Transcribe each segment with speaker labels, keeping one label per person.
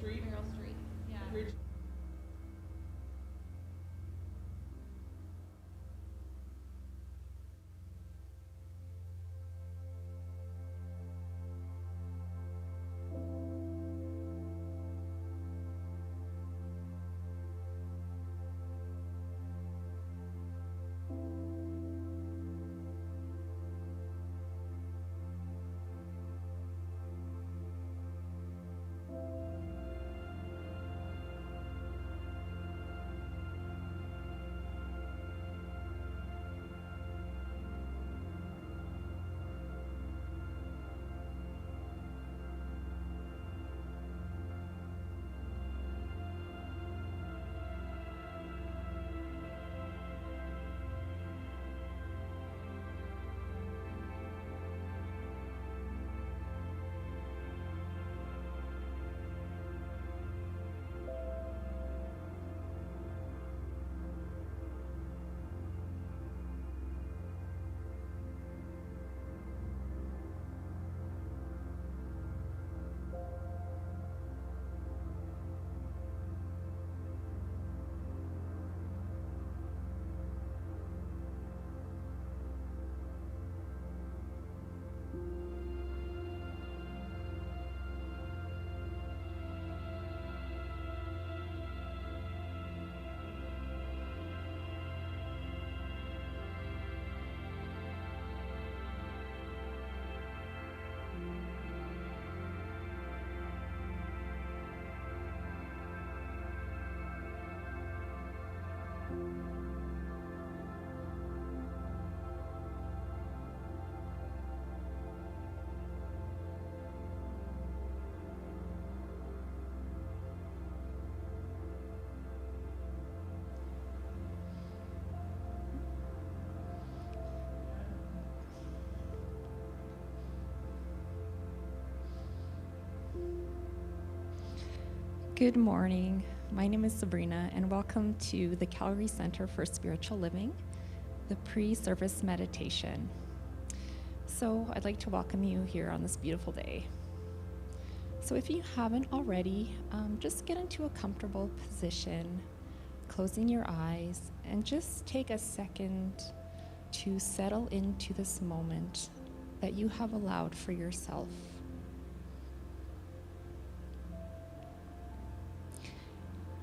Speaker 1: Street.
Speaker 2: Merrill Street. Yeah.
Speaker 1: Ridge.
Speaker 3: Good morning. My name is Sabrina, and welcome to the Calgary Center for Spiritual Living, the pre-service meditation. So I'd like to welcome you here on this beautiful day. So if you haven't already, just get into a comfortable position, closing your eyes, and just take a second to settle into this moment that you have allowed for yourself.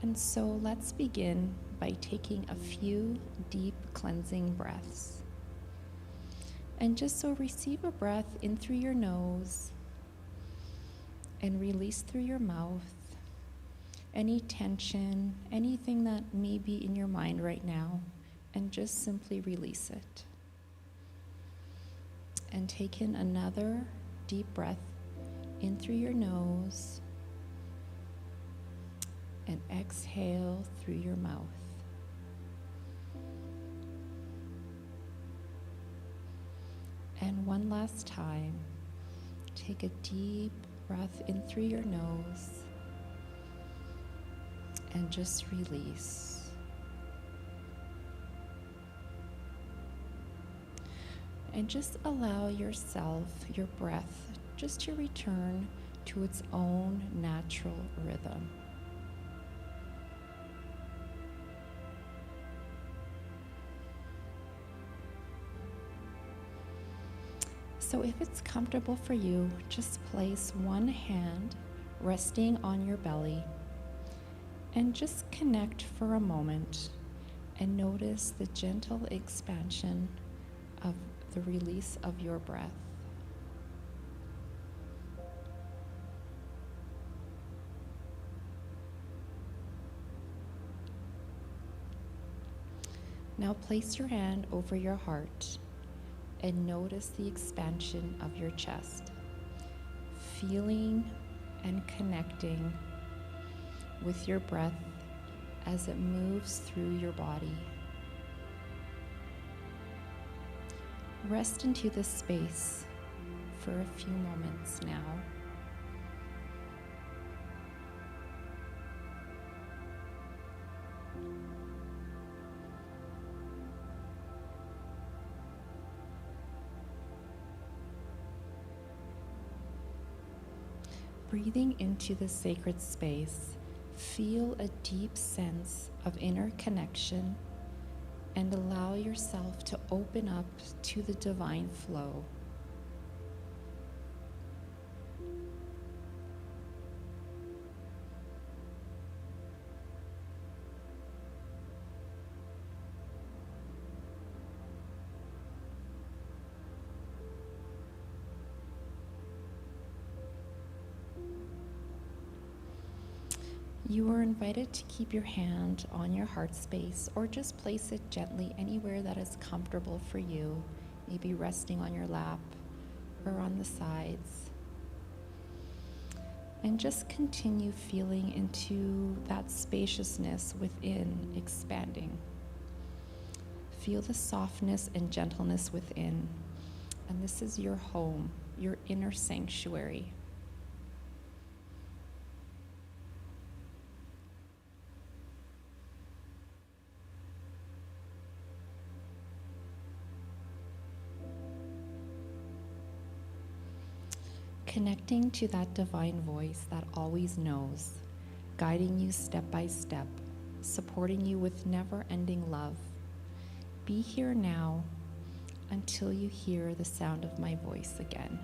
Speaker 3: And so let's begin by taking a few deep cleansing breaths. And just so receive a breath in through your nose and release through your mouth any tension, anything that may be in your mind right now, and just simply release it. And take in another deep breath in through your nose and exhale through your mouth. And one last time, take a deep breath in through your nose and just release. And just allow yourself, your breath, just to return to its own natural rhythm. So if it's comfortable for you, just place one hand resting on your belly and just connect for a moment and notice the gentle expansion of the release of your breath. Now place your hand over your heart and notice the expansion of your chest, feeling and connecting with your breath as it moves through your body. Rest into this space for a few moments now. Breathing into the sacred space, feel a deep sense of inner connection and allow yourself to open up to the divine flow. You are invited to keep your hand on your heart space or just place it gently anywhere that is comfortable for you, maybe resting on your lap or on the sides. And just continue feeling into that spaciousness within expanding. Feel the softness and gentleness within. And this is your home, your inner sanctuary. Connecting to that divine voice that always knows, guiding you step by step, supporting you with never-ending love. Be here now until you hear the sound of my voice again.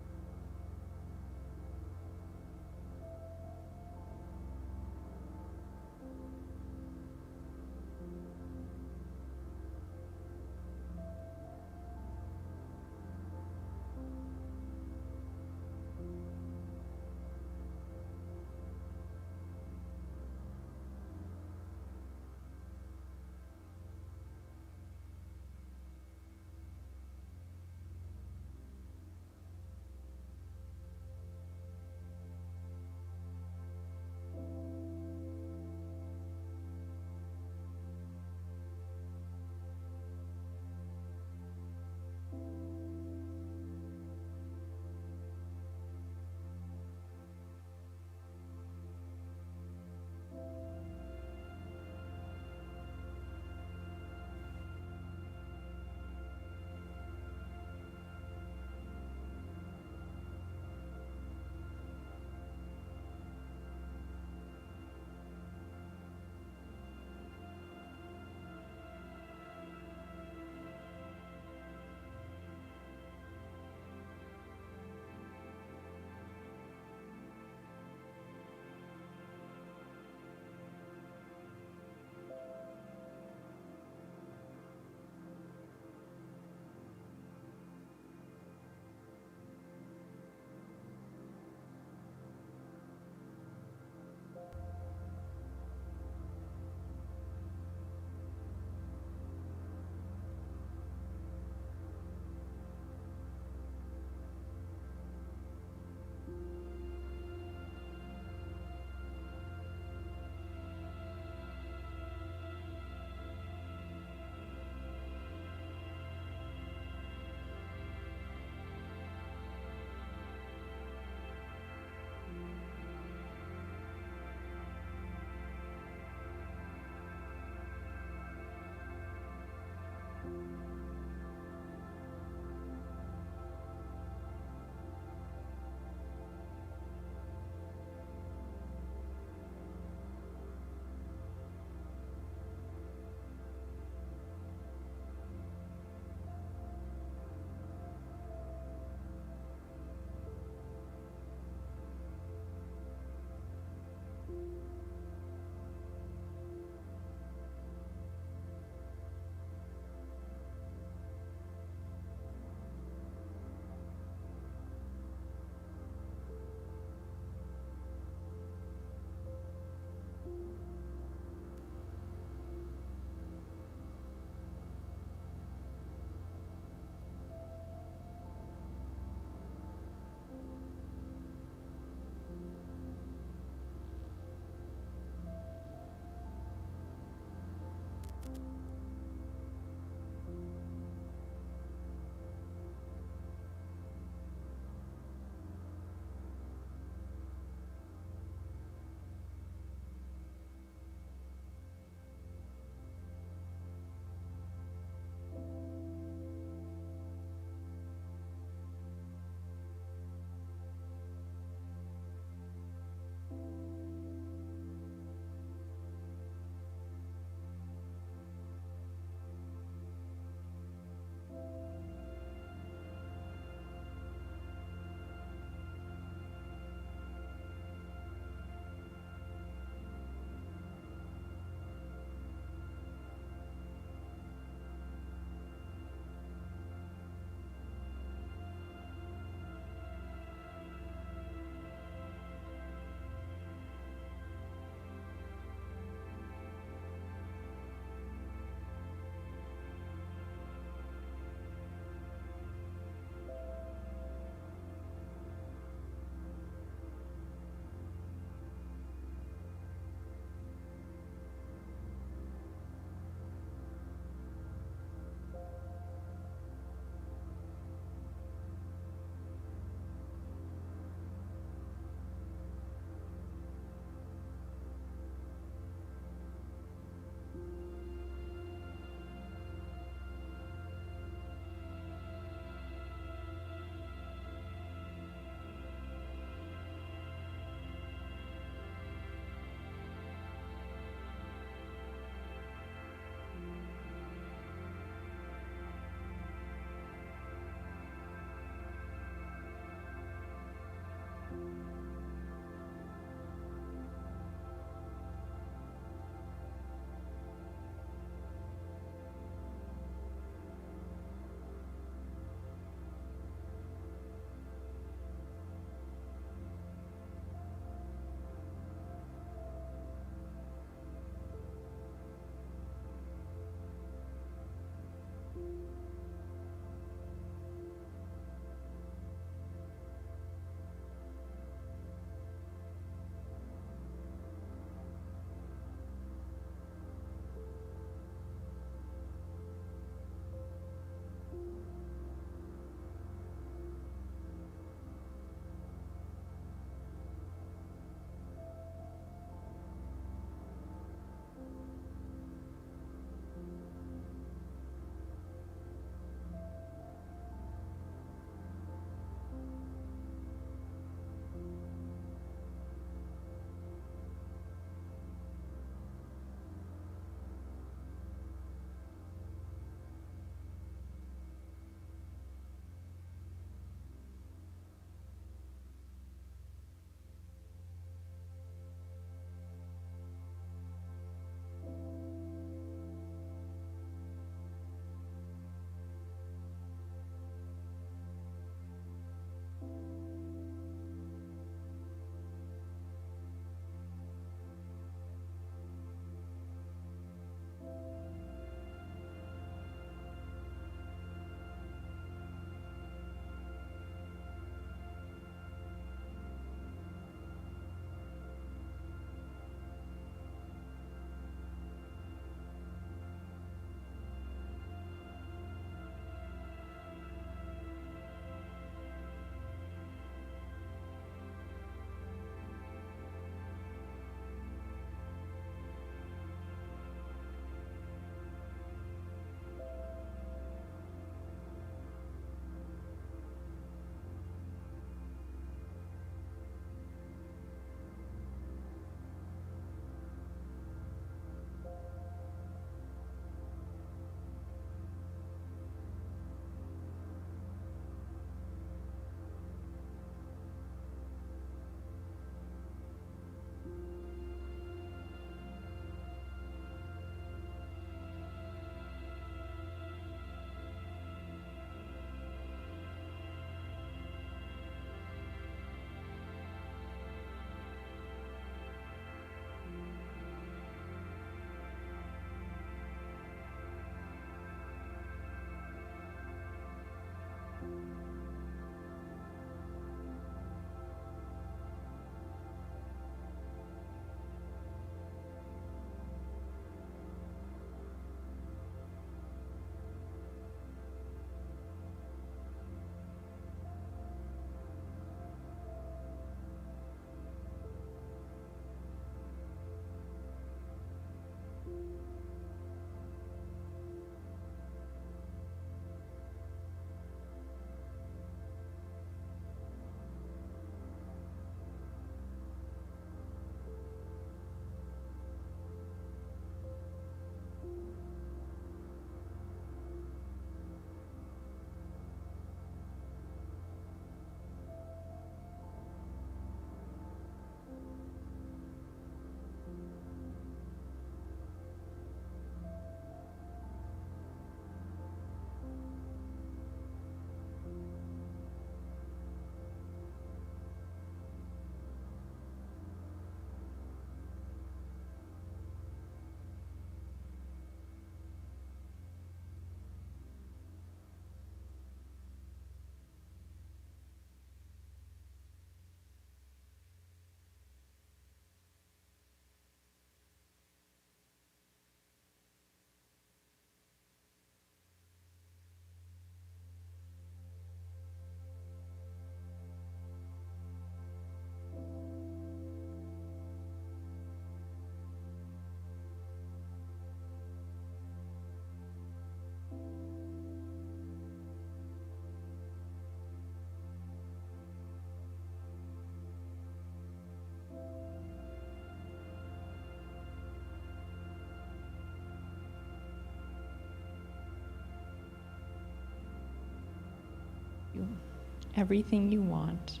Speaker 3: Everything you want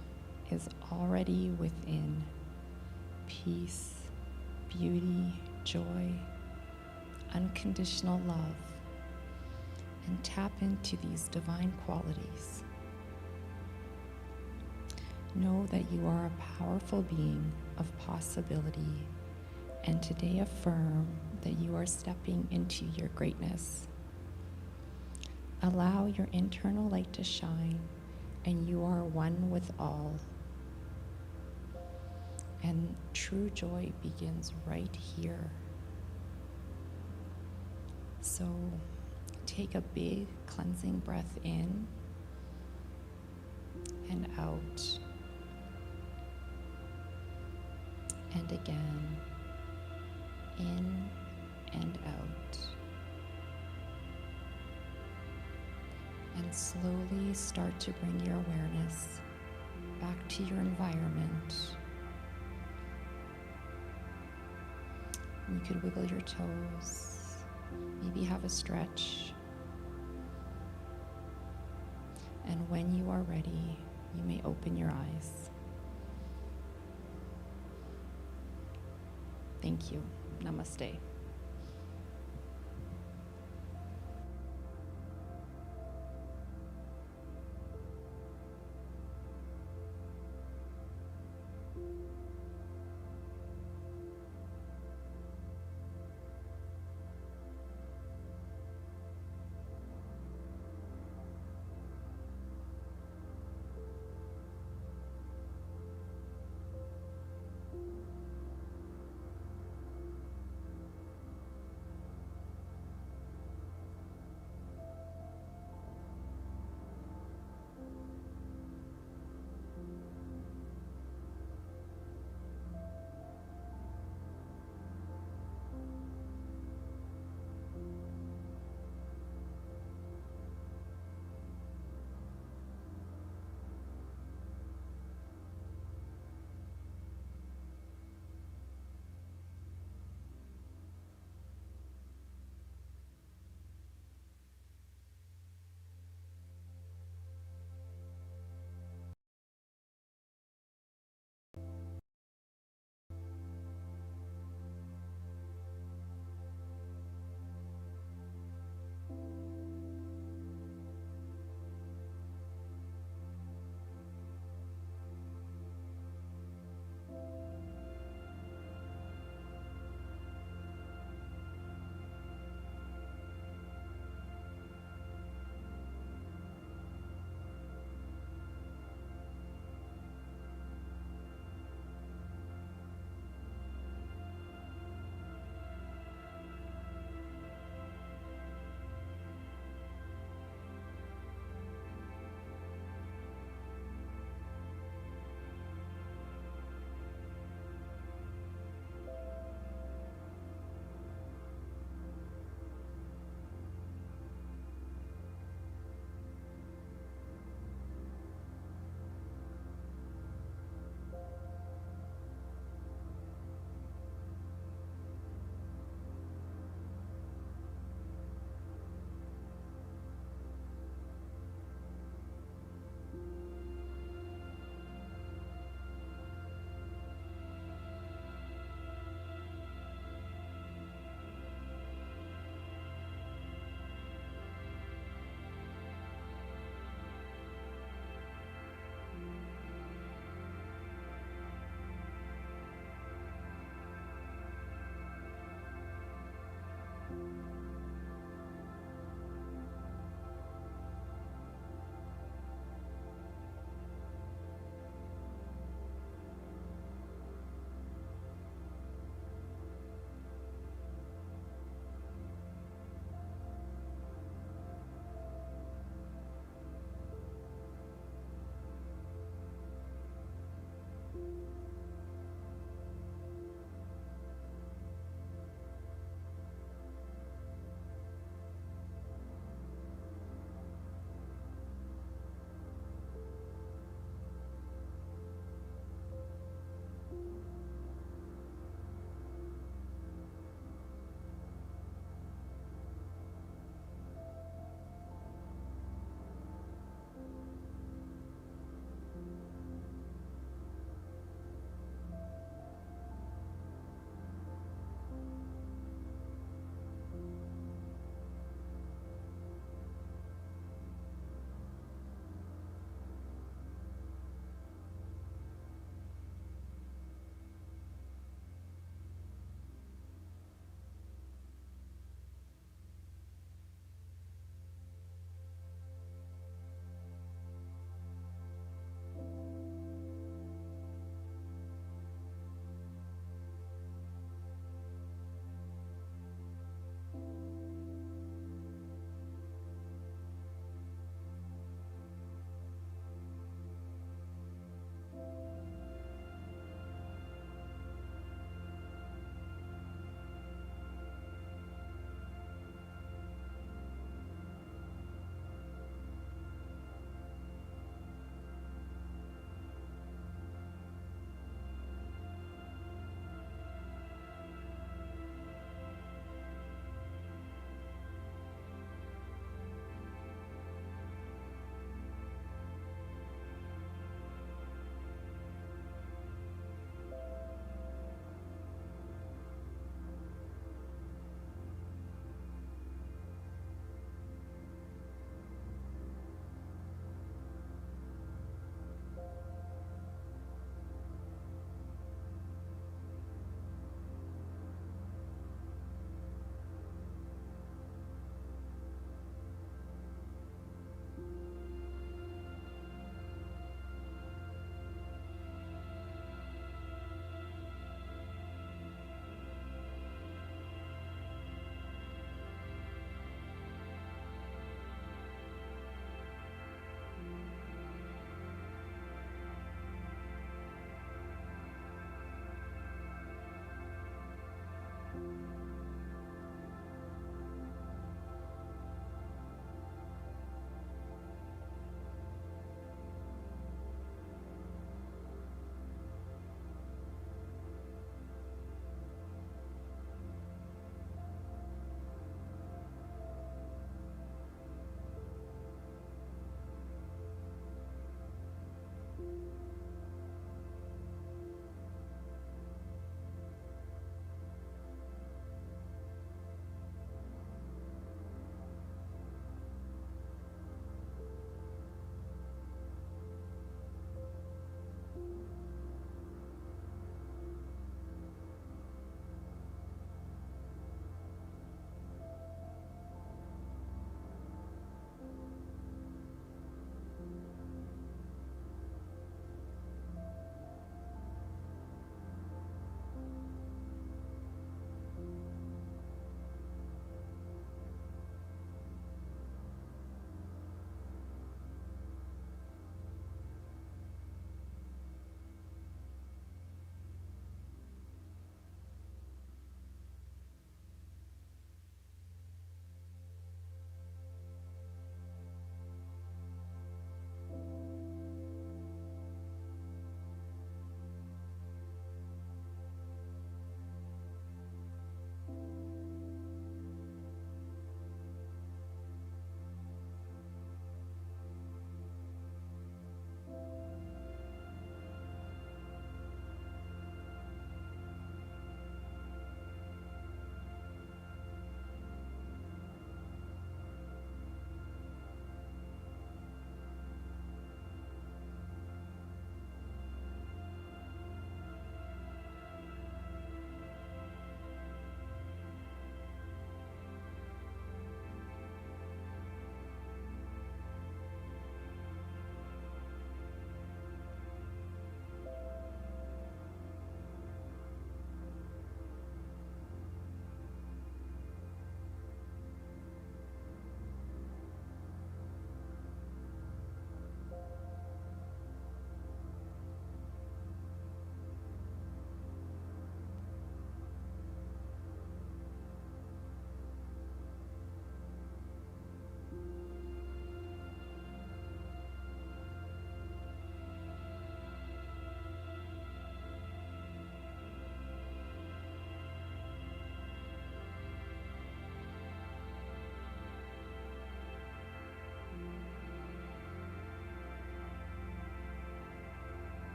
Speaker 3: is already within: peace, beauty, joy, unconditional love. And tap into these divine qualities. Know that you are a powerful being of possibility, and today affirm that you are stepping into your greatness. Allow your internal light to shine, and you are one with all. And true joy begins right here. So take a big cleansing breath in and out. And again, in and out. And slowly start to bring your awareness back to your environment. You could wiggle your toes, maybe have a stretch. And when you are ready, you may open your eyes. Thank you. Namaste.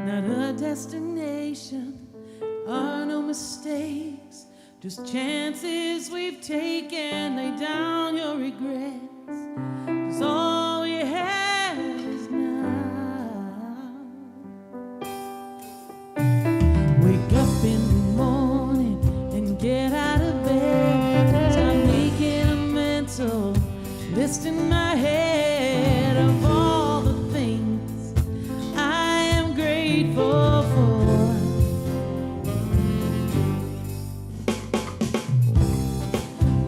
Speaker 1: not a destination, are no mistakes, just chances we've taken. Lay down your regrets, 'cause all we have is now. Wake up in the morning and get out of bed. Start making a mental list in my head of all the things I am grateful for.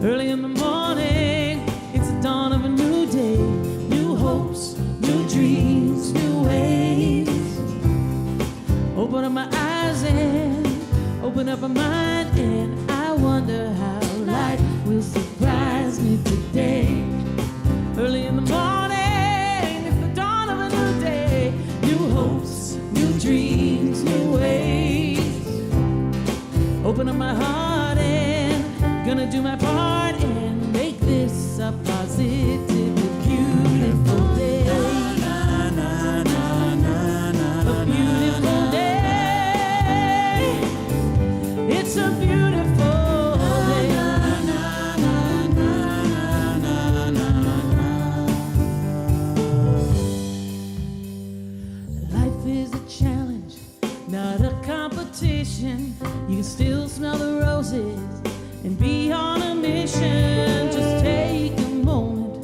Speaker 1: Early in the morning, it's the dawn of a new day, new hopes, new dreams, new ways. Open up my eyes and open up my mind, and I wonder how life will surprise me today. Early in the morning, it's the dawn of a new day, new hopes, new dreams, new ways. Open up my heart and gonna do my part and make this a positive and beautiful day. A beautiful day. It's a beautiful day. Life is a challenge, not a competition. You can still smell the roses and be on a mission. Just take a moment,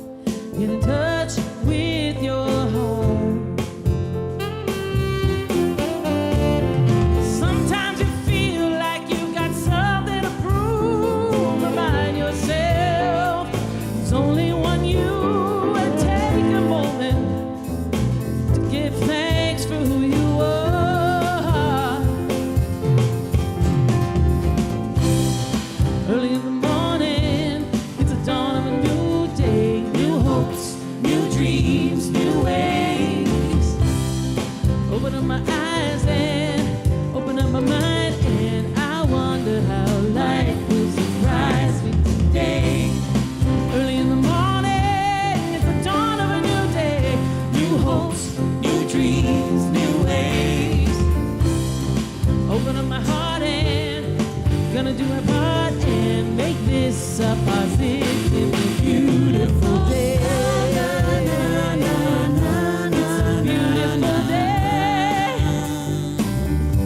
Speaker 1: get in touch with your heart. Sometimes you feel like you've got something to prove. Remind yourself there's only one you, and take a moment to give thanks for who you are. Early in the morning, it's the dawn of a new day, new hopes, new dreams, new ways. Open up my eyes and open up my mind, and I wonder how life will surprise me today. Early in the morning, it's the dawn of a new day, new hopes, new dreams, new ways. Open up my heart and gonna do my part and make this a positive and beautiful day.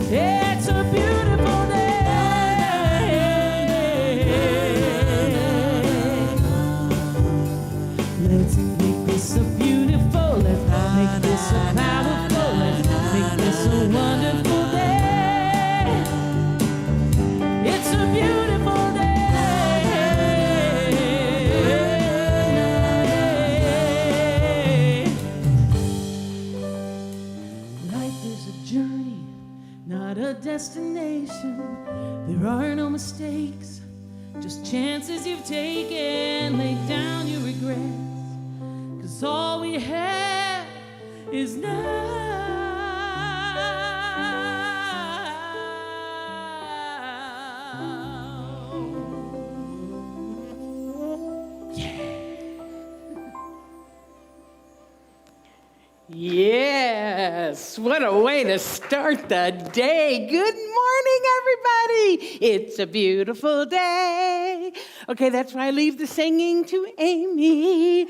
Speaker 1: It's a beautiful day. Let's make this a beautiful, let's make this a powerful, let's make this a wonderful day. It's a beautiful day. Life is a journey, not a destination. There are no mistakes, just chances you've taken. Lay down your regrets, 'cause all we have is
Speaker 2: Yes, what a way to start the day. Good morning, everybody. It's a beautiful day. Okay, that's why I leave the singing to Amy.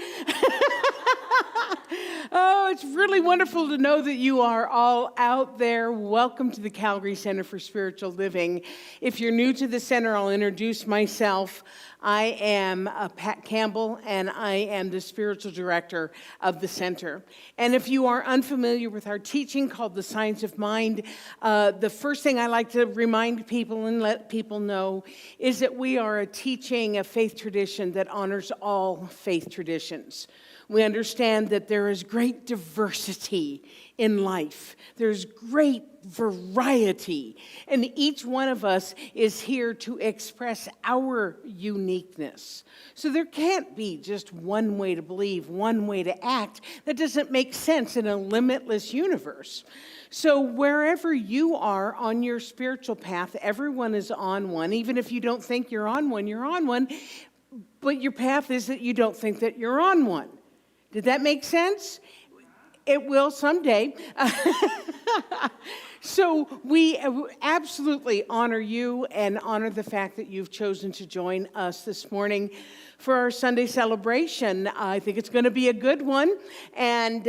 Speaker 2: Oh, it's really wonderful to know that you are all out there. Welcome to the Calgary Center for Spiritual Living. If you're new to the center, I'll introduce myself. I am Pat Campbell, and I am the spiritual director of the center. And if you are unfamiliar with our teaching called The Science of Mind, the first thing I like to remind people and let people know is that we are a teaching, a faith tradition that honors all faith traditions. We understand that there is great diversity in life. There's great variety. And each one of us is here to express our uniqueness. So there can't be just one way to believe, one way to act. That doesn't make sense in a limitless universe. So wherever you are on your spiritual path, everyone is on one. Even if you don't think you're on one, you're on one. But your path is that you don't think that you're on one. Did that make sense? It will someday. So we absolutely honor you and honor the fact that you've chosen to join us this morning for our Sunday celebration. I think it's going to be a good one. And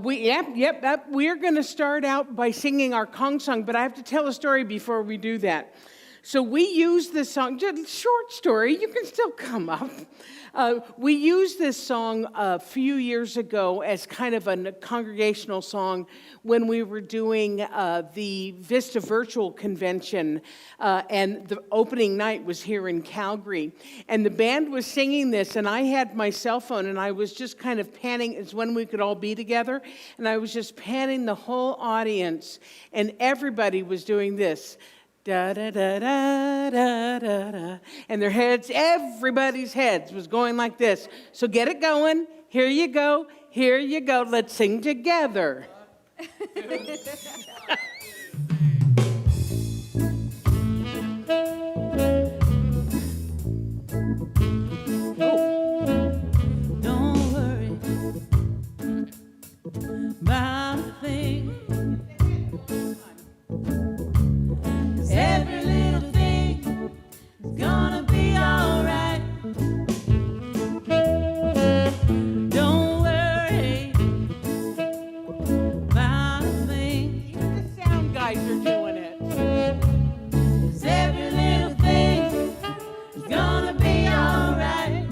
Speaker 2: we're going to start out by singing our Kong song, but I have to tell a story before we do that. So we use this song, just a short story, you can still come up. We used this song a few years ago as kind of a congregational song when we were doing the Vista Virtual Convention, and the opening night was here in Calgary. And the band was singing this, and I had my cell phone, and I was just kind of panning. It's when we could all be together, and I was just panning the whole audience, and everybody was doing this. Da da da da da da da, and their heads, everybody's heads was going like this. So get it going. Here you go. Here you go. Let's sing together.
Speaker 1: Don't worry about a thing. Every little thing is gonna be alright. Don't worry about a thing.
Speaker 2: The sound guys are doing it.
Speaker 1: 'Cause every little thing is gonna be alright.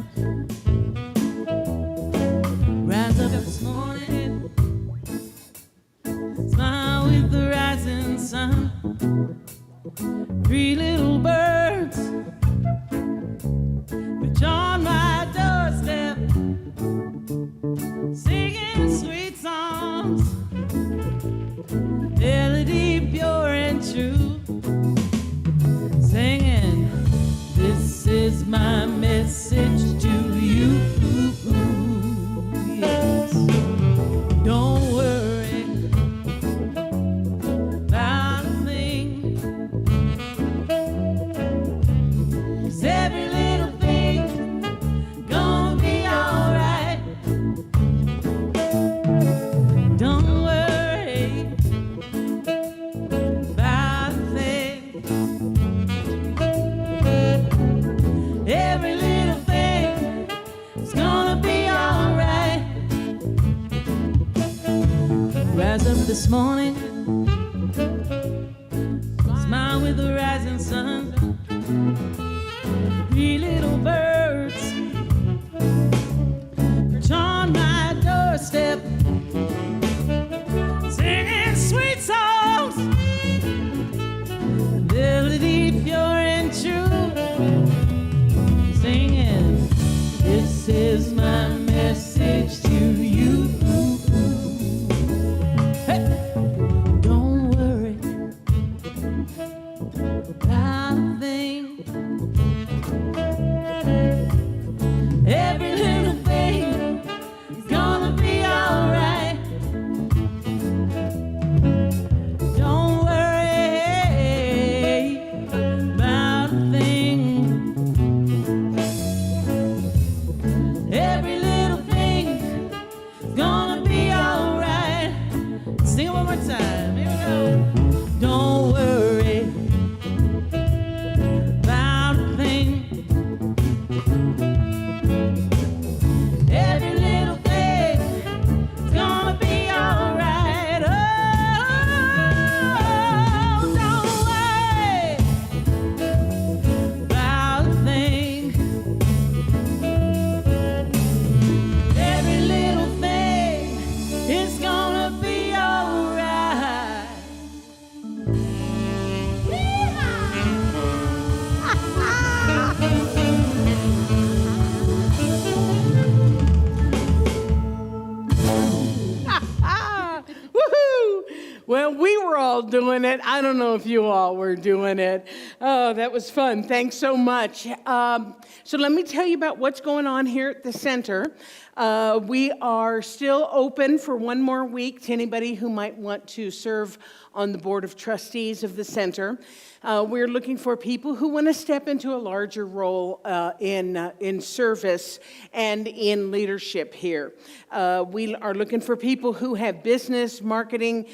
Speaker 1: Rise up this morning, smile with the rising sun. 3 little birds which on my doorstep, singing sweet songs, melody pure and true, singing, this is my message to you. Yes, don't worry about a thing. Every little thing gonna be alright. Don't worry about a thing. Every little thing is gonna be alright. Rise up this morning, smile with the rising sun. 3 little birds perch on my doorstep, singing sweet songs, melody pure and true, singing, this is my message to you. Hey.
Speaker 2: Well, we were all doing it. I don't know if you all were doing it. Oh, that was fun. Thanks so much. So let me tell you about what's going on here at the center. We are still open for one more week to anybody who might want to serve on the Board of Trustees of the center. We're looking for people who want to step into a larger role in service and in leadership here. We are looking for people who have business, marketing,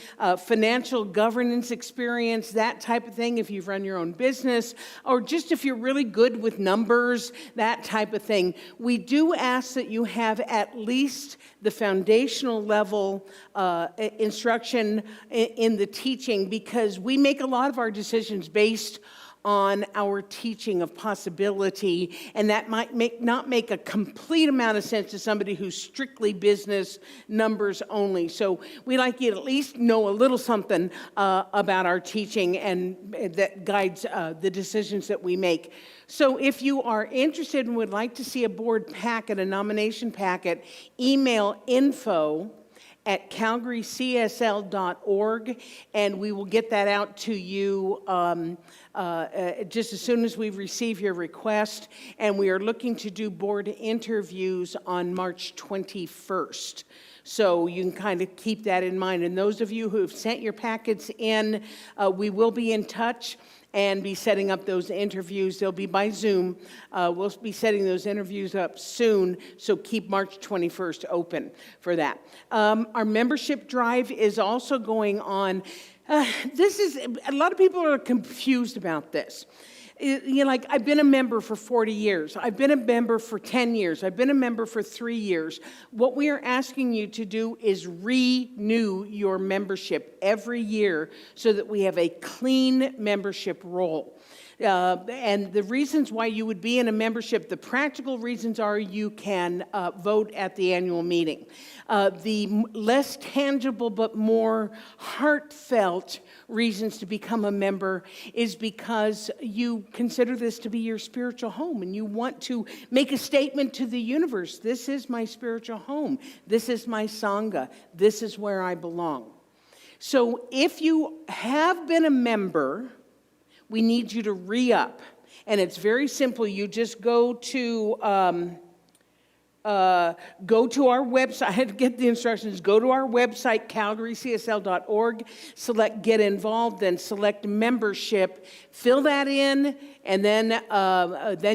Speaker 2: financial governance experience, that type of thing, if you've run your own business, or just if you're really good with numbers, that type of thing. We do ask that you have at least the foundational level instruction in the teaching, because we make a lot of our decisions based on our teaching of possibility, and that might not make a complete amount of sense to somebody who's strictly business numbers only. So we like you to at least know a little something about our teaching, and that guides the decisions that we make. So if you are interested and would like to see a board packet, a nomination packet, email info@calgarycsl.org, and we will get that out to you just as soon as we receive your request. And we are looking to do board interviews on March 21st. So you can kind of keep that in mind. And those of you who have sent your packets in, we will be in touch and be setting up those interviews. They'll be by Zoom. We'll be setting those interviews up soon, so keep March 21st open for that. Our membership drive is also going on. A lot of people are confused about this. Like, I've been a member for 40 years. I've been a member for 10 years. I've been a member for 3 years. What we are asking you to do is renew your membership every year so that we have a clean membership roll. And the reasons why you would be in a membership, the practical reasons are you can vote at the annual meeting. The less tangible but more heartfelt reasons to become a member is because you consider this to be your spiritual home, and you want to make a statement to the universe. This is my spiritual home. This is my Sangha. This is where I belong. So if you have been a member, we need you to re-up. And it's very simple. You just go to our website. I had to get the instructions. Go to our website, calgarycsl.org, select Get Involved, then select Membership. Fill that in, and then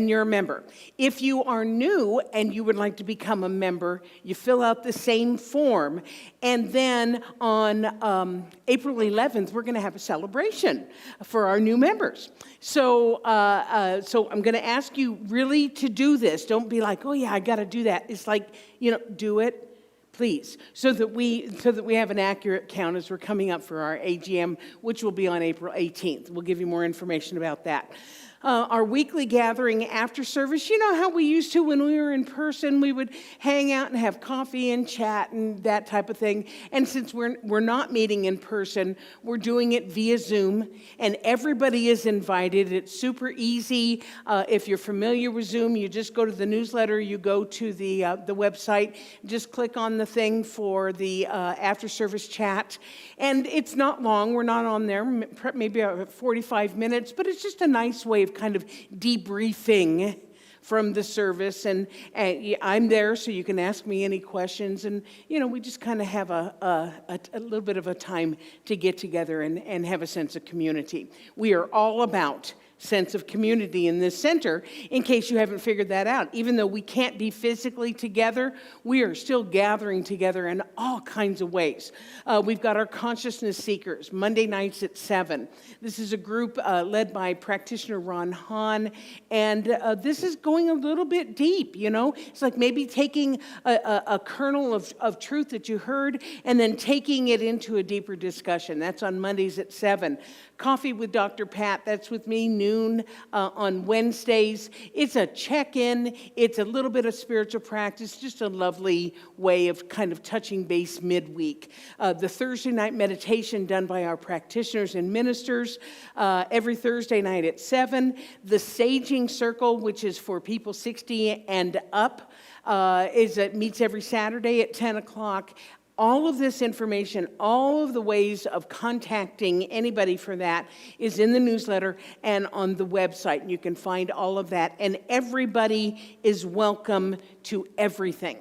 Speaker 2: you're a member. If you are new and you would like to become a member, you fill out the same form. And then on April 11th, we're going to have a celebration for our new members. So I'm going to ask you really to do this. Don't be like, oh yeah, I got to do that. It's like, do it, please, so that we have an accurate count as we're coming up for our AGM, which will be on April 18th. We'll give you more information about that. Our weekly gathering after service, you know how we used to when we were in person, we would hang out and have coffee and chat and that type of thing. And since we're not meeting in person, we're doing it via Zoom, and everybody is invited. It's super easy. If you're familiar with Zoom, you just go to the newsletter, you go to the website, just click on the thing for the after service chat. And it's not long. We're not on there, maybe 45 minutes, but it's just a nice way of kind of debriefing from the service, and I'm there so you can ask me any questions, and we just kind of have a little bit of a time to get together and have a sense of community. We are all about sense of community in this center, in case you haven't figured that out. Even though we can't be physically together, we are still gathering together in all kinds of ways. We've got our Consciousness Seekers, Monday nights at 7. This is a group led by practitioner Ron Hahn, and this is going a little bit deep, It's like maybe taking a kernel of truth that you heard and then taking it into a deeper discussion. That's on Mondays at 7. Coffee with Dr. Pat, that's with me, noon on Wednesdays. It's a check-in. It's a little bit of spiritual practice, just a lovely way of kind of touching base midweek. The Thursday night meditation done by our practitioners and ministers every Thursday night at 7. The Saging Circle, which is for people 60 and up, meets every Saturday at 10 o'clock. All of this information, all of the ways of contacting anybody for that is in the newsletter and on the website. You can find all of that. And everybody is welcome to everything.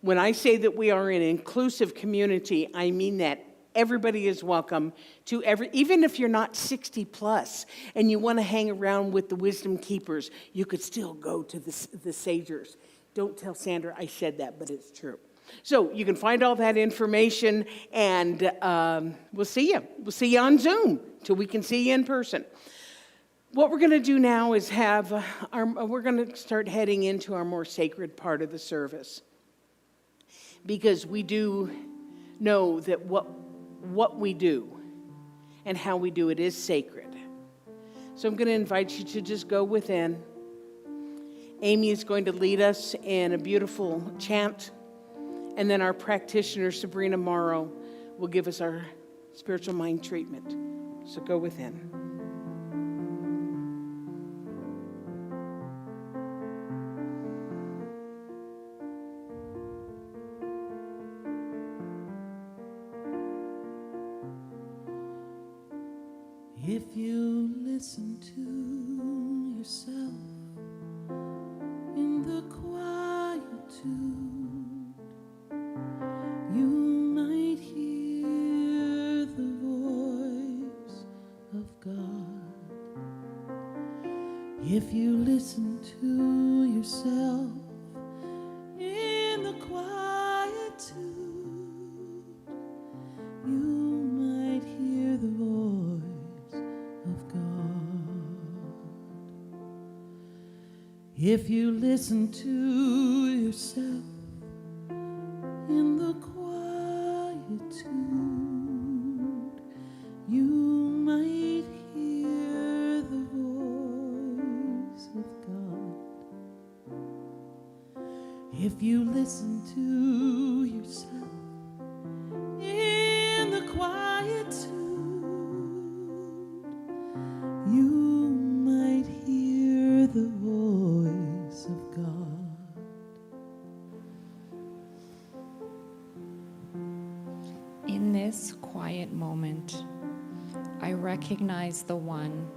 Speaker 2: When I say that we are an inclusive community, I mean that. Everybody is welcome to even if you're not 60 plus and you want to hang around with the wisdom keepers, you could still go to the sagers. Don't tell Sandra I said that, but it's true. So you can find all that information, and we'll see you. We'll see you on Zoom till we can see you in person. What we're going to do now is we're going to start heading into our more sacred part of the service, because we do know that what we do and how we do it is sacred. So I'm going to invite you to just go within. Amy is going to lead us in a beautiful chant. And then our practitioner, Sabrina Mauro, will give us our spiritual mind treatment. So go within.
Speaker 1: If you listen to yourself in the quietude, you might hear the voice of God. If you listen to yourself in the quietude, you might hear the voice of God. If you listen to yourself in the quietude, you might hear the voice of God. If you listen to yourself in the quietude, you might hear the voice of God.
Speaker 3: In this quiet moment, I recognize the one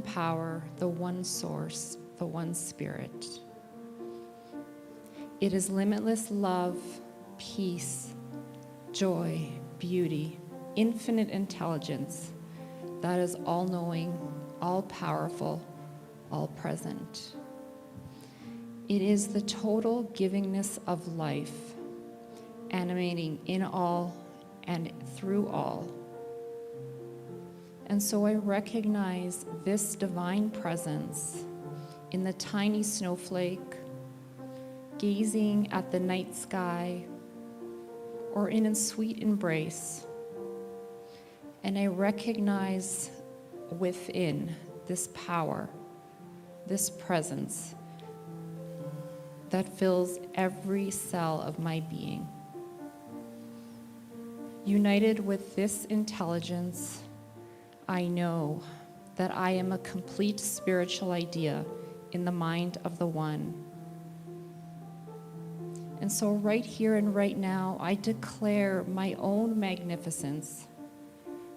Speaker 3: power, the one source, the one spirit. It is limitless love, peace, joy, beauty, infinite intelligence that is all-knowing, all-powerful, all-present. It is the total givingness of life, animating in all and through all. And so I recognize this divine presence in the tiny snowflake, gazing at the night sky, or in a sweet embrace. And I recognize within this power, this presence that fills every cell of my being. United with this intelligence, I know that I am a complete spiritual idea in the mind of the One. And so right here and right now, I declare my own magnificence,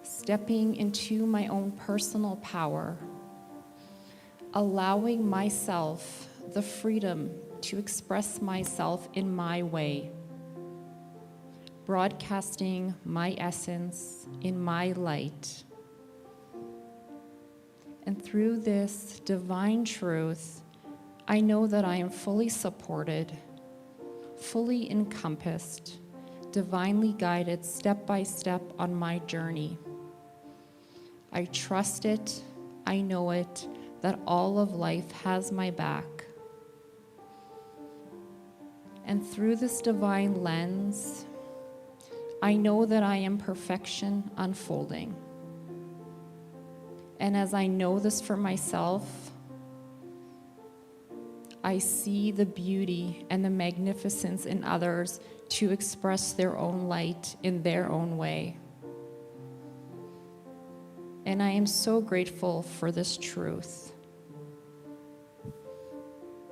Speaker 3: stepping into my own personal power, allowing myself the freedom to express myself in my way, broadcasting my essence in my light. And through this divine truth, I know that I am fully supported, fully encompassed, divinely guided step by step on my journey. I trust it, I know it, that all of life has my back. And through this divine lens, I know that I am perfection unfolding. And as I know this for myself, I see the beauty and the magnificence in others to express their own light in their own way. And I am so grateful for this truth.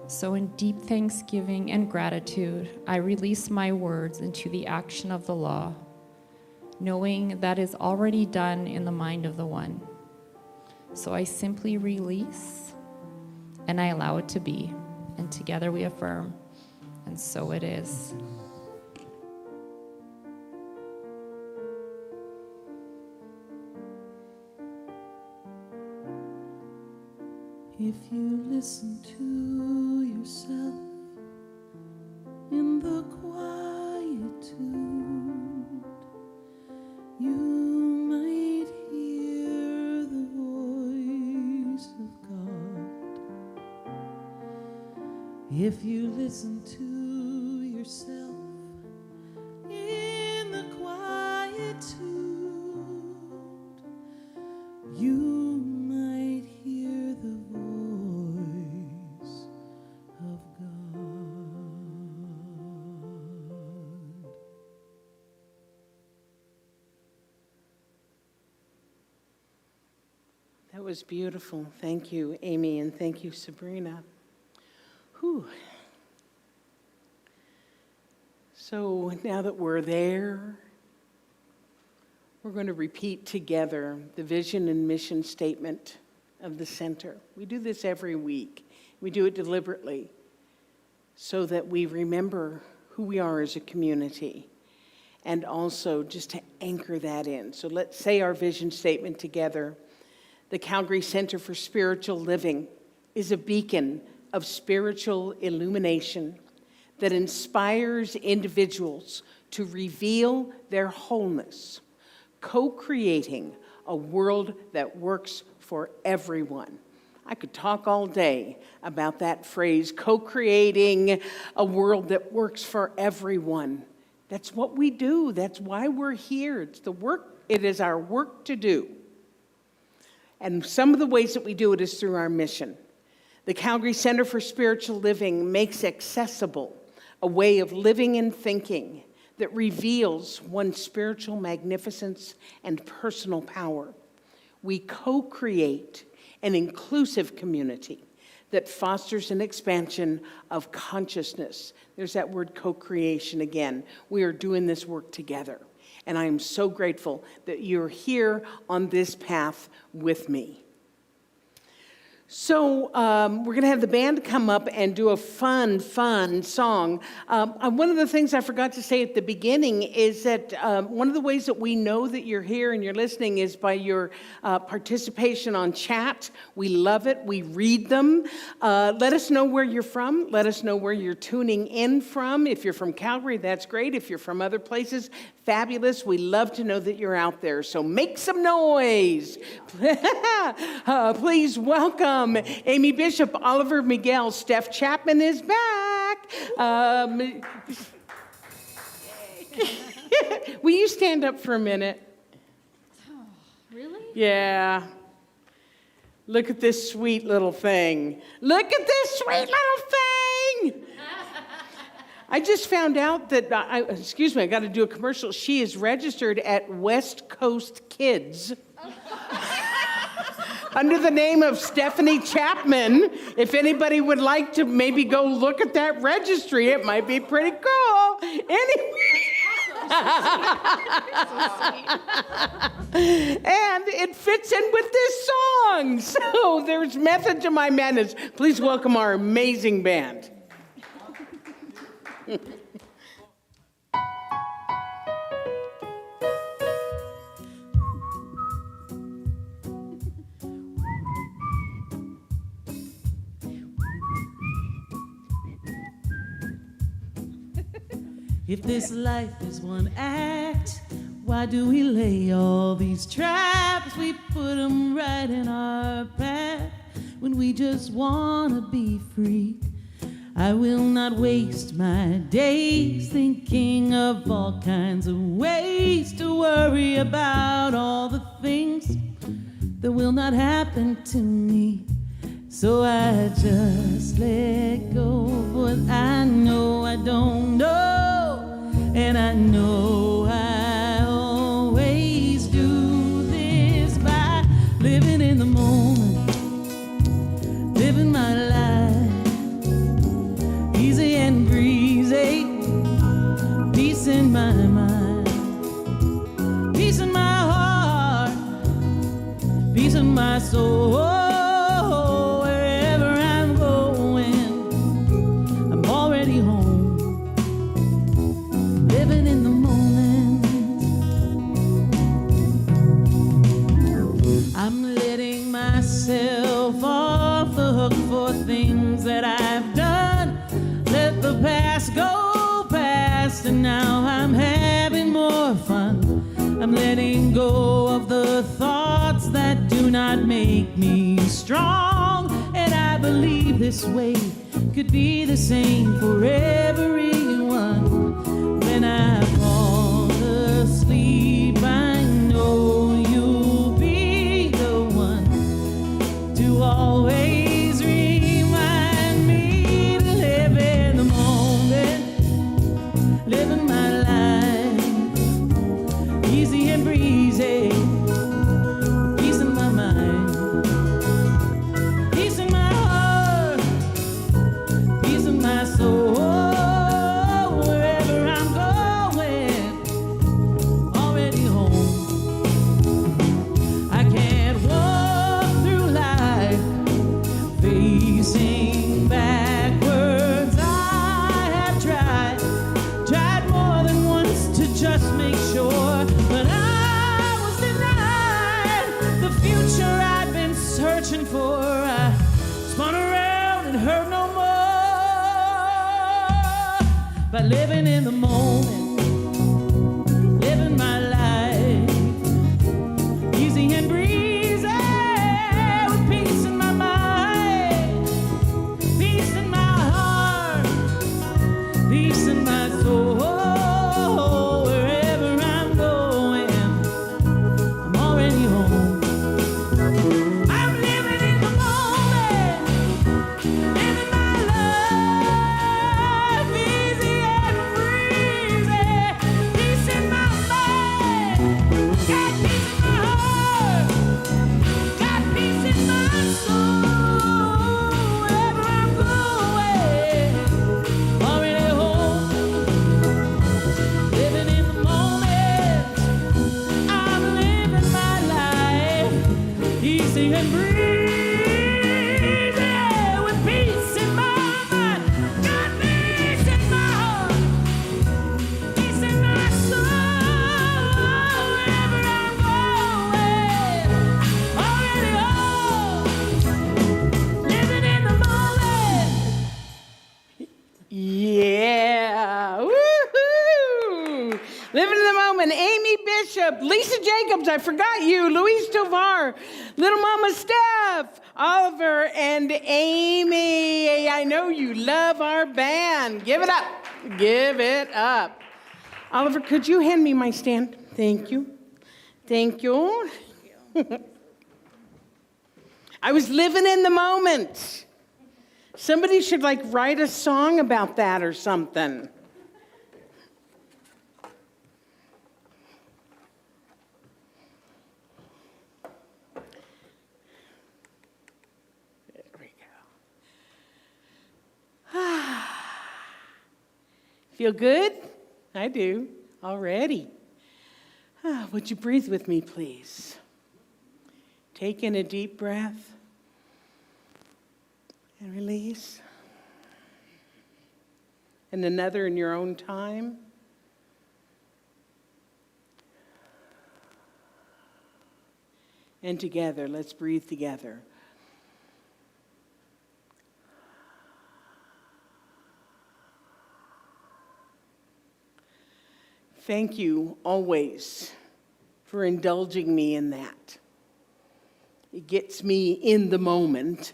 Speaker 3: So in deep thanksgiving and gratitude, I release my words into the action of the law, knowing that is already done in the mind of the one. So I simply release and I allow it to be. And together we affirm, and so it is.
Speaker 1: If you listen to yourself in the quietude, you might hear the voice of God. If you listen to yourself in the quietude, you might hear the voice of God.
Speaker 2: That was beautiful. Thank you, Amy, and thank you, Sabrina. Whew. So now that we're there, we're going to repeat together the vision and mission statement of the center. We do this every week. We do it deliberately so that we remember who we are as a community and also just to anchor that in. So let's say our vision statement together. The Calgary Center for Spiritual Living is a beacon of spiritual illumination that inspires individuals to reveal their wholeness, co-creating a world that works for everyone. I could talk all day about that phrase, co-creating a world that works for everyone. That's what we do. That's why we're here. It's the work. It is our work to do. And some of the ways that we do it is through our mission. The Calgary Center for Spiritual Living makes accessible a way of living and thinking that reveals one's spiritual magnificence and personal power. We co-create an inclusive community that fosters an expansion of consciousness. There's that word co-creation again. We are doing this work together. And I am so grateful that you're here on this path with me. So we're going to have the band come up and do a fun song. One of the things I forgot to say at the beginning is that one of the ways that we know that you're here and you're listening is by your participation on chat. We love it. We read them. Let us know where you're from. Let us know where you're tuning in from. If you're from Calgary, that's great. If you're from other places, fabulous. We love to know that you're out there. So make some noise. Please welcome Amy Bishop, Oliver Miguel, Steph Chapman is back. Will you stand up for a minute?
Speaker 3: Oh, really?
Speaker 2: Yeah. Look at this sweet little thing. Look at this sweet little thing. I just found out that, I got to do a commercial. She is registered at West Coast Kids. Under the name of Stephanie Chapman. If anybody would like to maybe go look at that registry, it might be pretty cool. Anyway. And it fits in with this song. So there's method to my madness. Please welcome our amazing band.
Speaker 1: If this life is one act, why do we lay all these traps? We put them right in our path when we just want to be free. I will not waste my days thinking of all kinds of ways to worry about all the things that will not happen to me. So I just let go, but I know I don't know, and I know I always do this by living in the moment, living my life past go past, and now I'm having more fun. I'm letting go of the thoughts that do not make me strong. And I believe this way could be the same for everyone. When I fall asleep, I know you'll be the one to always remind me to live in the moment, living my life easy and breezy, peace in my mind, peace in my heart, peace in my soul. Wherever I'm going, already home. I can't walk through life facing backwards. I have tried more than once to just make sure, but I was denied the future I'd been searching for. I spun around and heard no more. By living in the moment, living my life easy and breezy, with peace in my mind, peace in my heart, peace in my soul. Wherever I'm going, I'm already home. I'm living in the moment, living my life easy and breezy, peace in my mind, got peace in my heart, got peace in my soul. Wherever I'm going, already home. Living in the moment, I'm living my life easy and breezy, with peace in my mind, got peace in my heart, peace in my soul. Wherever I'm going, already home. Living in the moment. Yeah. Woohoo! Living in the moment. Amy Bishop, Lisa Jacobs, I forgot you, Louise Tovar, Little Mama Steph, Oliver, and Amy. I know you love our band. Give it up. Give it up. Oliver, could you hand me my stand? Thank you. Thank you. I was living in the moment. Somebody should write a song about that or something. There we go. Feel good? I do already. Would you breathe with me, please? Take in a deep breath and release. And another in your own time. And together, let's breathe together. Thank you always for indulging me in that. It gets me in the moment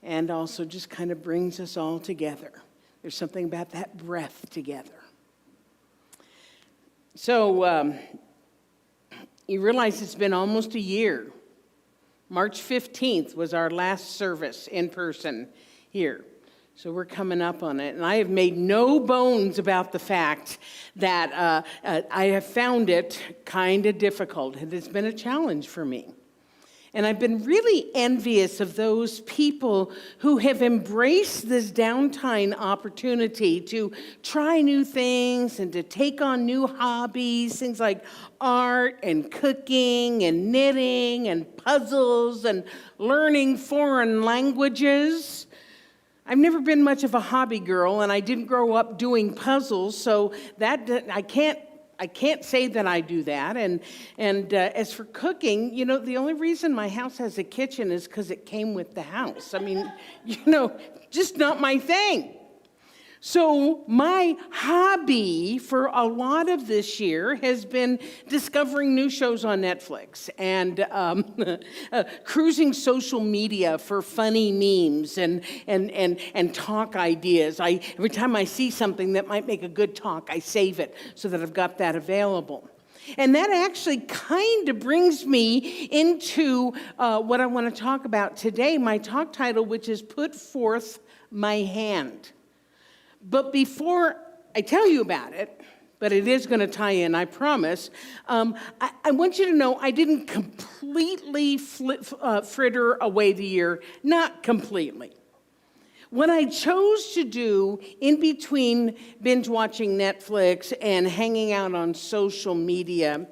Speaker 1: and also just kind of brings us all together. There's something about that breath together. So you realize it's been almost a year. March 15th was our last service in person here. So we're coming up on it. And I have made no bones about the fact that I have found it kind of difficult. It has been a challenge for me. And I've been really envious of those people who have embraced this downtime opportunity to try new things and to take on new hobbies, things like art and cooking and knitting and puzzles and learning foreign languages. I've never been much of a hobby girl, and I didn't grow up doing puzzles, so that I can't say that I do that. And as for cooking, the only reason my house has a kitchen is because it came with the house. I mean, just not my thing.
Speaker 2: So my hobby for a lot of this year has been discovering new shows on Netflix and cruising social media for funny memes and talk ideas. Every time I see something that might make a good talk, I save it so that I've got that available. And that actually kind of brings me into what I want to talk about today, my talk title, which is Put Forth My Hand. But before I tell you about it, but it is going to tie in, I promise, I want you to know I didn't completely fritter away the year, not completely. What I chose to do in between binge watching Netflix and hanging out on social media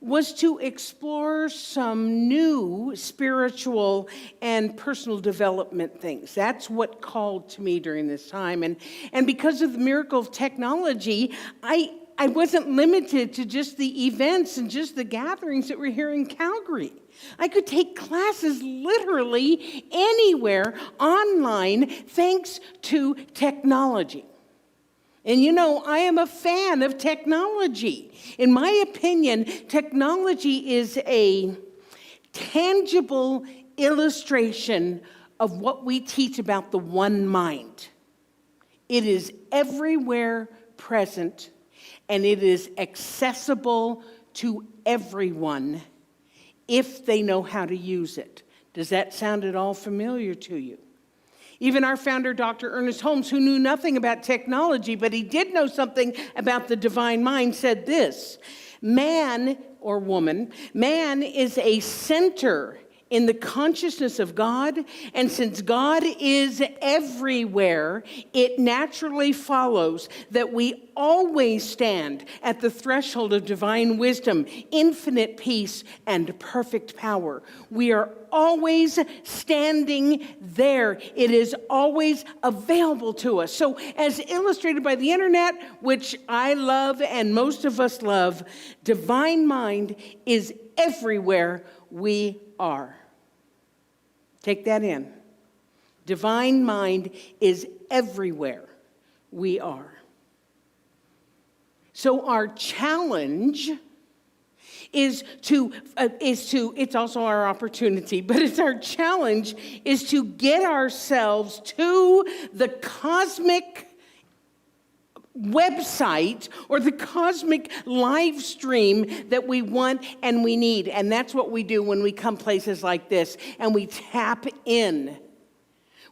Speaker 2: was to explore some new spiritual and personal development things. That's what called to me during this time. And because of the miracle of technology, I wasn't limited to just the events and just the gatherings that were here in Calgary. I could take classes literally anywhere online thanks to technology. And you know, I am a fan of technology. In my opinion, technology is a tangible illustration of what we teach about the one mind. It is everywhere present, and it is accessible to everyone if they know how to use it. Does that sound at all familiar to you? Even our founder, Dr. Ernest Holmes, who knew nothing about technology, but he did know something about the divine mind, said this: man or woman, man is a center in the consciousness of God, and since God is everywhere, it naturally follows that we always stand at the threshold of divine wisdom, infinite peace, and perfect power. We are always standing there. It is always available to us. So, as illustrated by the internet, which I love and most of us love, divine mind is everywhere we are. Take that in. Divine mind is everywhere we are. So our challenge is to, it's also our opportunity, but it's our challenge is to get ourselves to the cosmic website or the cosmic live stream that we want and we need. And that's what we do when we come places like this and we tap in.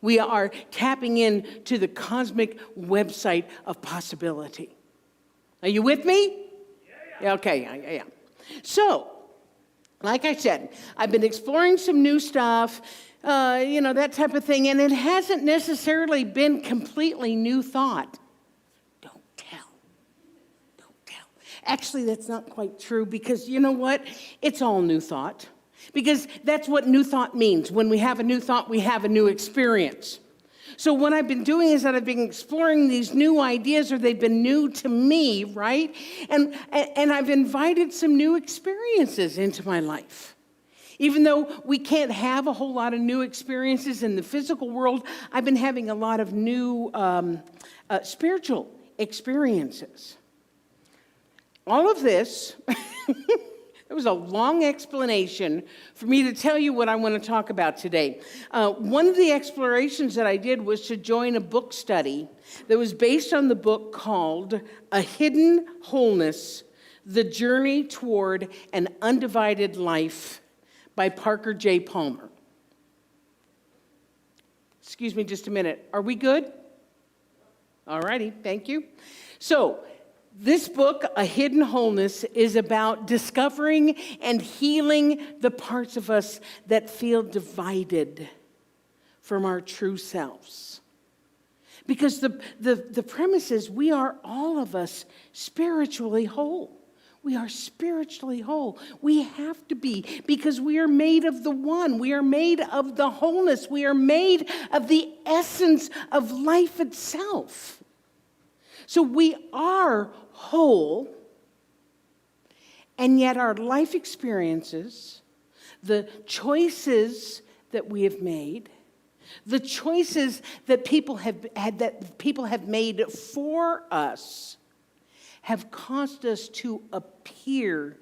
Speaker 2: We are tapping in to the cosmic website of possibility. Are you with me? Yeah. Okay, yeah. So, like I said, I've been exploring some new stuff, that type of thing, and it hasn't necessarily been completely new thought. Actually, that's not quite true because you know what? It's all new thought. Because that's what new thought means. When we have a new thought, we have a new experience. So what I've been doing is that I've been exploring these new ideas, or they've been new to me, right? And I've invited some new experiences into my life. Even though we can't have a whole lot of new experiences in the physical world, I've been having a lot of new spiritual experiences. All of this, it was a long explanation for me to tell you what I want to talk about today. One of the explorations that I did was to join a book study that was based on the book called A Hidden Wholeness, The Journey Toward an Undivided Life by Parker J. Palmer. Excuse me just a minute. Are we good? All righty, thank you. So, this book, A Hidden Wholeness, is about discovering and healing the parts of us that feel divided from our true selves. Because the premise is we are, all of us, spiritually whole. We are spiritually whole. We have to be, because we are made of the one. We are made of the wholeness. We are made of the essence of life itself. So we are whole, and yet our life experiences, the choices that we have made, The choices that people have made for us have caused us to appear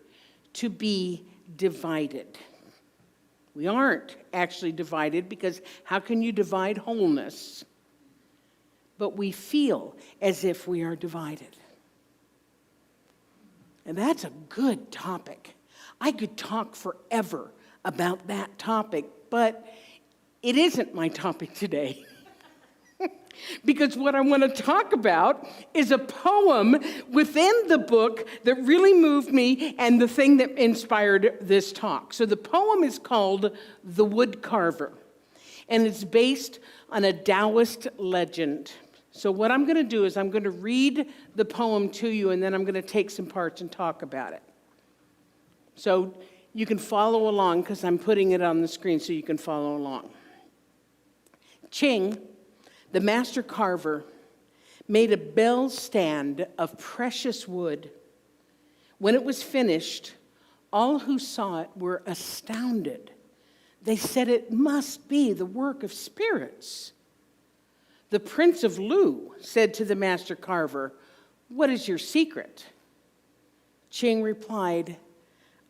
Speaker 2: to be divided. We aren't actually divided, because how can you divide wholeness? But we feel as if we are divided. And that's a good topic. I could talk forever about that topic, but it isn't my topic today. Because what I want to talk about is a poem within the book that really moved me and the thing that inspired this talk. So the poem is called The Woodcarver, and it's based on a Taoist legend. So what I'm going to do is I'm going to read the poem to you, and then I'm going to take some parts and talk about it. So you can follow along, because I'm putting it on the screen so you can follow along. Ching, the master carver, made a bell stand of precious wood. When it was finished, all who saw it were astounded. They said it must be the work of spirits. The Prince of Lu said to the master carver, "What is your secret?" Ching replied,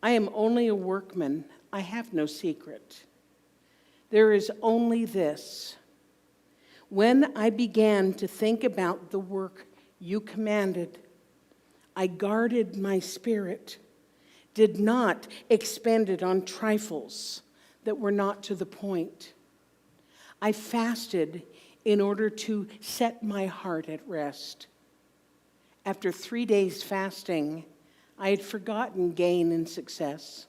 Speaker 2: "I am only a workman. I have no secret. There is only this. When I began to think about the work you commanded, I guarded my spirit, did not expend it on trifles that were not to the point. I fasted in order to set my heart at rest. After 3 days fasting, I had forgotten gain and success.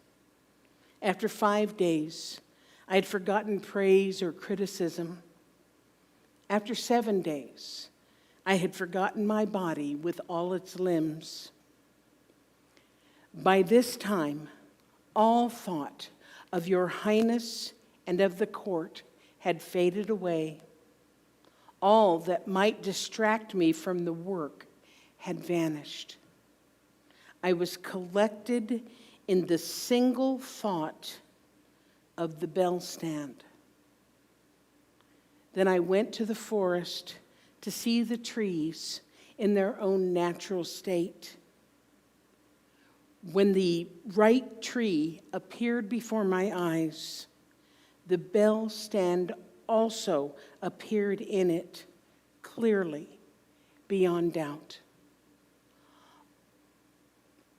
Speaker 2: After 5 days, I had forgotten praise or criticism. After 7 days, I had forgotten my body with all its limbs. By this time, all thought of your highness and of the court had faded away. All that might distract me from the work had vanished. I was collected in the single thought of the bell stand. Then I went to the forest to see the trees in their own natural state. When the right tree appeared before my eyes, the bell stand also appeared in it, clearly, beyond doubt.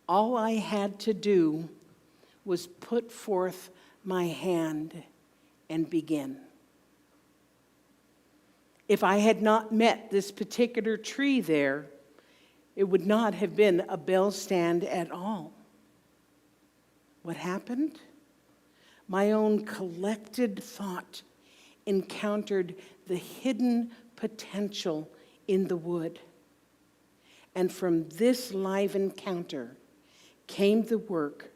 Speaker 2: All I had to do was put forth my hand and begin. If I had not met this particular tree there, it would not have been a bell stand at all. What happened? My own collected thought encountered the hidden potential in the wood. And from this live encounter came the work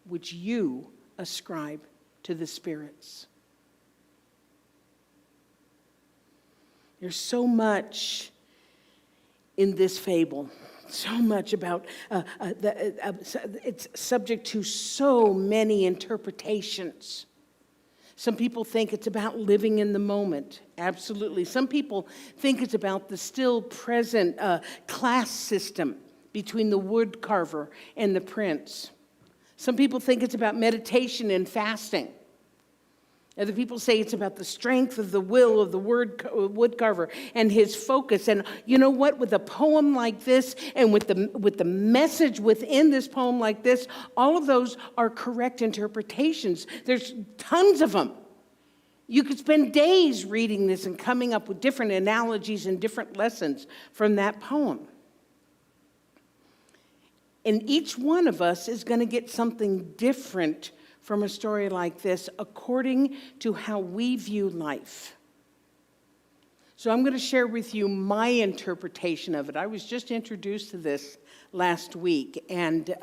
Speaker 2: which you ascribe to the spirits. There's so much in this fable, so much about, it's subject to so many interpretations. Some people think it's about living in the moment. Absolutely. Some people think it's about the still present class system between the wood carver and the prince. Some people think it's about meditation and fasting. Other people say it's about the strength of the will of the wood carver and his focus. And you know what? With a poem like this and with the message within this poem like this, all of those are correct interpretations. There's tons of them. You could spend days reading this and coming up with different analogies and different lessons from that poem. And each one of us is going to get something different from a story like this according to how we view life. So I'm going to share with you my interpretation of it. I was just introduced to this last week, and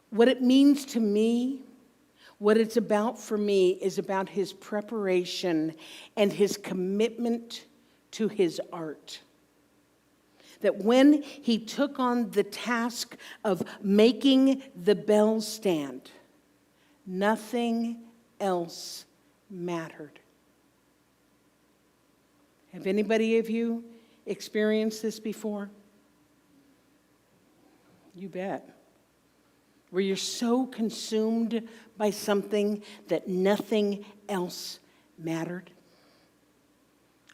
Speaker 2: what it means to me, what it's about for me, is about his preparation and his commitment to his art. That when he took on the task of making the bell stand, nothing else mattered. Have anybody of you experienced this before? You bet. Where you're so consumed by something that nothing else mattered.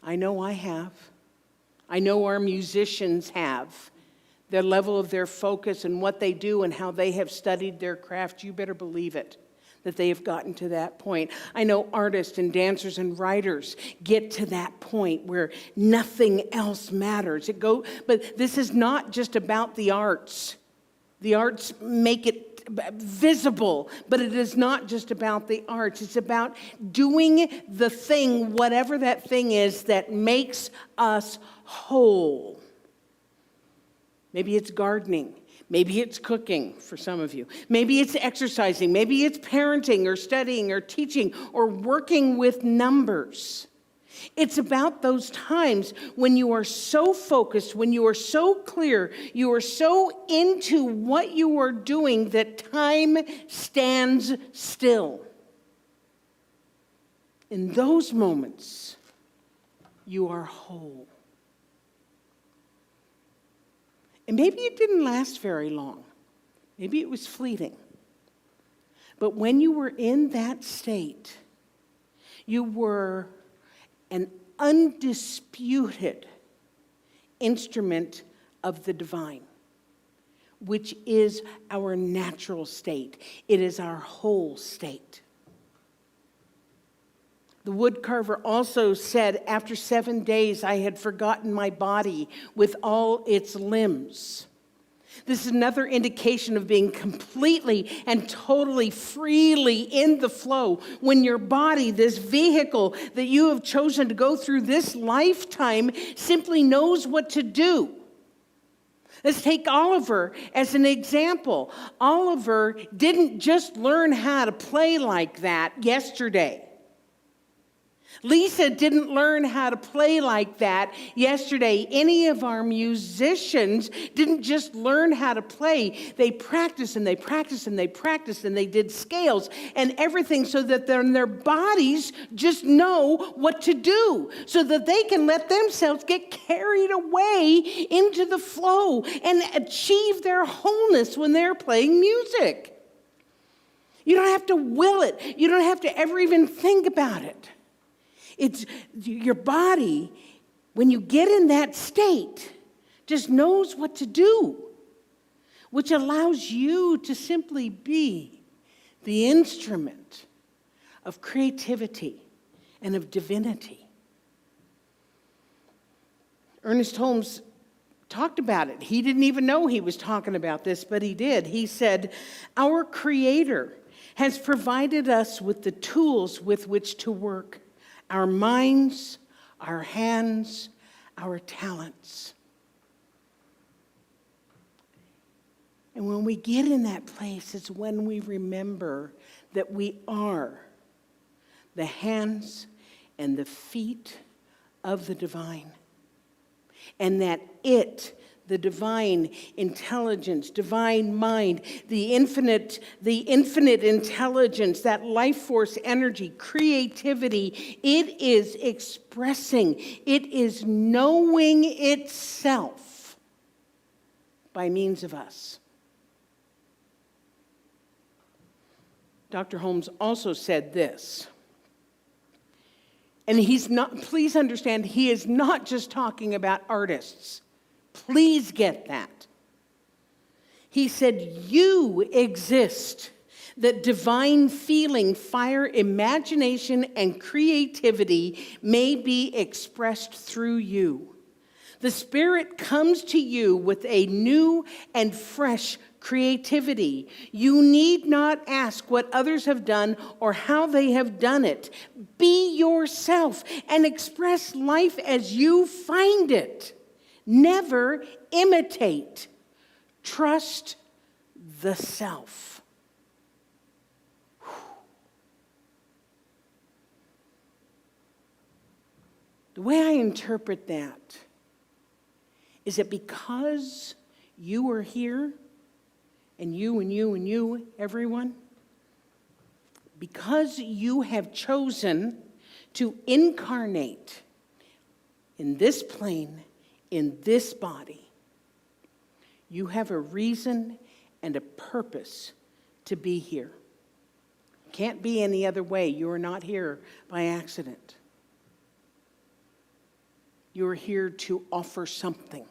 Speaker 2: I know I have. I know our musicians have. Their level of their focus and what they do and how they have studied their craft, you better believe it, that they have gotten to that point. I know artists and dancers and writers get to that point where nothing else matters. But this is not just about the arts. The arts make it visible, but it is not just about the arts. It's about doing the thing, whatever that thing is, that makes us whole. Maybe it's gardening. Maybe it's cooking for some of you. Maybe it's exercising. Maybe it's parenting or studying or teaching or working with numbers. It's about those times when you are so focused, when you are so clear, you are so into what you are doing that time stands still. In those moments, you are whole. And maybe it didn't last very long. Maybe it was fleeting. But when you were in that state, you were an undisputed instrument of the divine, which is our natural state. It is our whole state. The woodcarver also said, after 7 days, I had forgotten my body with all its limbs. This is another indication of being completely and totally freely in the flow. When your body, this vehicle that you have chosen to go through this lifetime, simply knows what to do. Let's take Oliver as an example. Oliver didn't just learn how to play like that yesterday. Lisa didn't learn how to play like that yesterday. Any of our musicians didn't just learn how to play. They practiced and they practiced and they practiced and they did scales and everything so that their bodies just know what to do, so that they can let themselves get carried away into the flow and achieve their wholeness when they're playing music. You don't have to will it. You don't have to ever even think about it. It's your body, when you get in that state, just knows what to do, which allows you to simply be the instrument of creativity and of divinity. Ernest Holmes talked about it. He didn't even know he was talking about this, but he did. He said, our Creator has provided us with the tools with which to work. Our minds, our hands, our talents. And when we get in that place, it's when we remember that we are the hands and the feet of the divine. And that it, the divine intelligence, divine mind, the infinite intelligence, that life force energy, creativity, it is expressing, it is knowing itself by means of us. Dr. Holmes also said this, and please understand, he is not just talking about artists. Please get that. He said, you exist, that divine feeling, fire, imagination, and creativity may be expressed through you. The Spirit comes to you with a new and fresh creativity. You need not ask what others have done or how they have done it. Be yourself and express life as you find it. Never imitate. Trust the self. The way I interpret that is that because you are here, and you, everyone, because you have chosen to incarnate in this plane, in this body, you have a reason and a purpose to be here. Can't be any other way. You are not here by accident. You are here to offer something.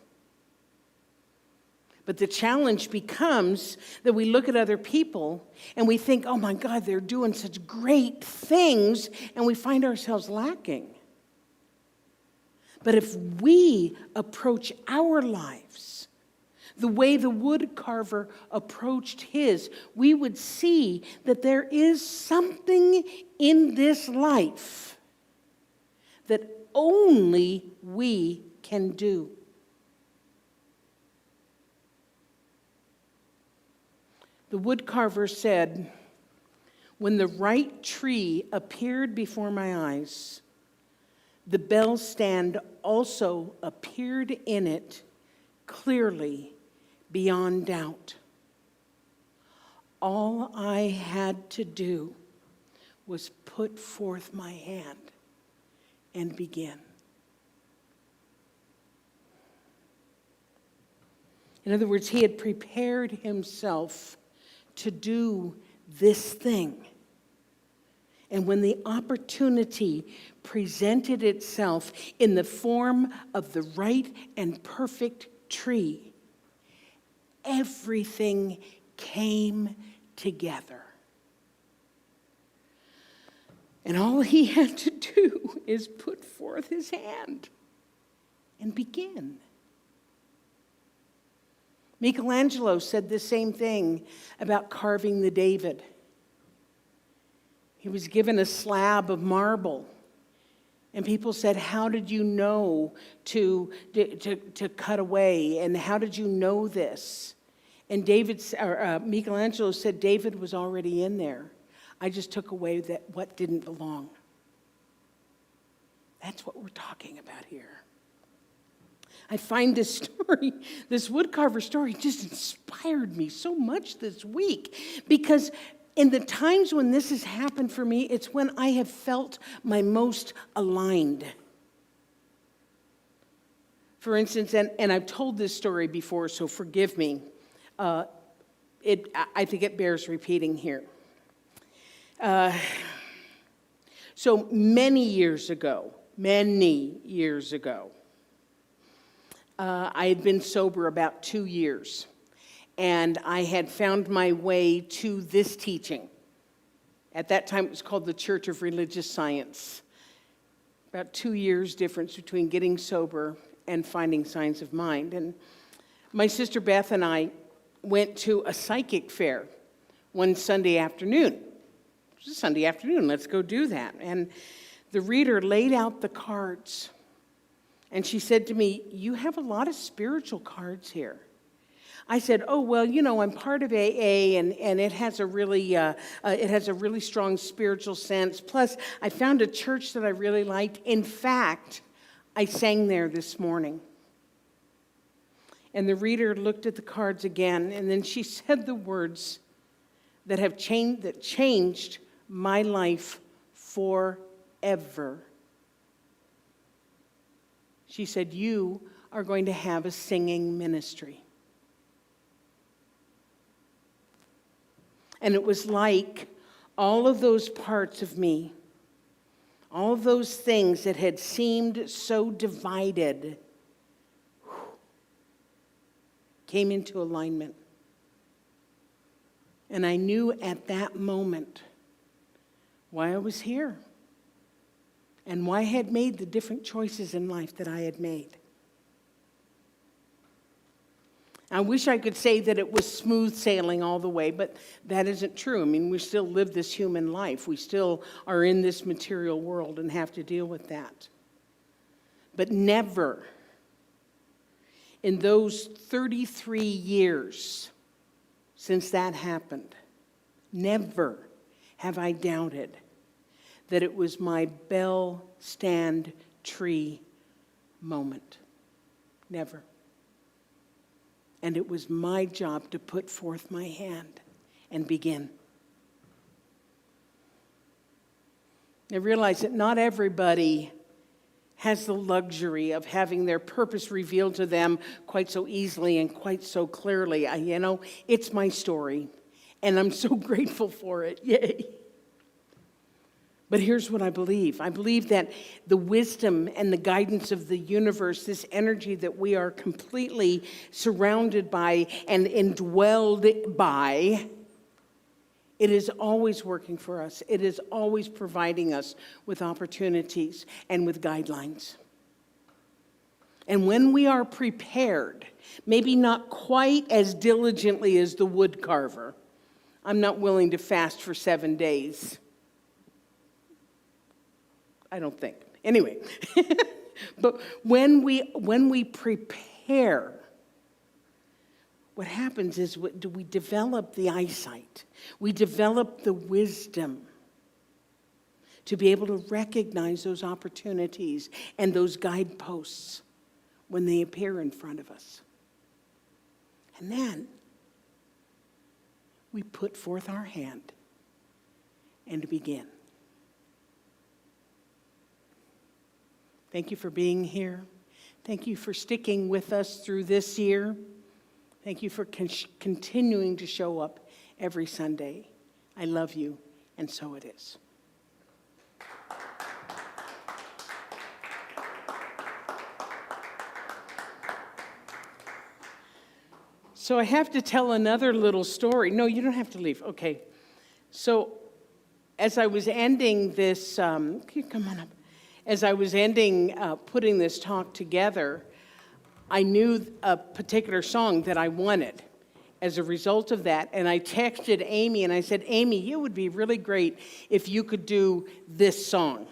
Speaker 2: But the challenge becomes that we look at other people and we think, oh my God, they're doing such great things, and we find ourselves lacking. But if we approach our lives the way the wood carver approached his, we would see that there is something in this life that only we can do. The wood carver said, when the right tree appeared before my eyes, the bell stand also appeared in it clearly beyond doubt. All I had to do was put forth my hand and begin. In other words, he had prepared himself to do this thing. And when the opportunity presented itself in the form of the right and perfect tree, everything came together. And all he had to do is put forth his hand and begin. Michelangelo said the same thing about carving the David. He was given a slab of marble, and people said, how did you know to cut away, and how did you know this? And Michelangelo said, David was already in there. I just took away what didn't belong. That's what we're talking about here. I find this story, this woodcarver story, just inspired me so much this week, because in the times when this has happened for me, it's when I have felt my most aligned. For instance, and I've told this story before, so forgive me. I think it bears repeating here. So many years ago, I had been sober about 2 years. And I had found my way to this teaching. At that time, it was called the Church of Religious Science. About 2 years difference between getting sober and finding signs of mind. And my sister Beth and I went to a psychic fair one Sunday afternoon. It was a Sunday afternoon, let's go do that. And the reader laid out the cards. And she said to me, you have a lot of spiritual cards here. I said, oh, well, I'm part of AA, and it has a really strong spiritual sense. Plus, I found a church that I really liked. In fact, I sang there this morning. And the reader looked at the cards again, and then she said the words that changed my life forever. She said, you are going to have a singing ministry. And it was like all of those parts of me, all of those things that had seemed so divided, came into alignment. And I knew at that moment why I was here and why I had made the different choices in life that I had made. I wish I could say that it was smooth sailing all the way, but that isn't true. I mean, we still live this human life. We still are in this material world and have to deal with that. But never in those 33 years since that happened, never have I doubted that it was my bell stand tree moment. Never. And it was my job to put forth my hand and begin. I realize that not everybody has the luxury of having their purpose revealed to them quite so easily and quite so clearly. It's my story, and I'm so grateful for it. Yay. But here's what I believe. I believe that the wisdom and the guidance of the universe, this energy that we are completely surrounded by and indwelled by, it is always working for us. It is always providing us with opportunities and with guidelines. And when we are prepared, maybe not quite as diligently as the wood carver, I'm not willing to fast for 7 days. I don't think. Anyway, but when we prepare, what happens is we develop the eyesight. We develop the wisdom to be able to recognize those opportunities and those guideposts when they appear in front of us. And then we put forth our hand and begin. Thank you for being here. Thank you for sticking with us through this year. Thank you for continuing to show up every Sunday. I love you, and so it is. So I have to tell another little story. No, you don't have to leave. Okay. So as I was ending this, come on up. As I was ending putting this talk together, I knew a particular song that I wanted as a result of that. And I texted Amy and I said, Amy, it would be really great if you could do this song.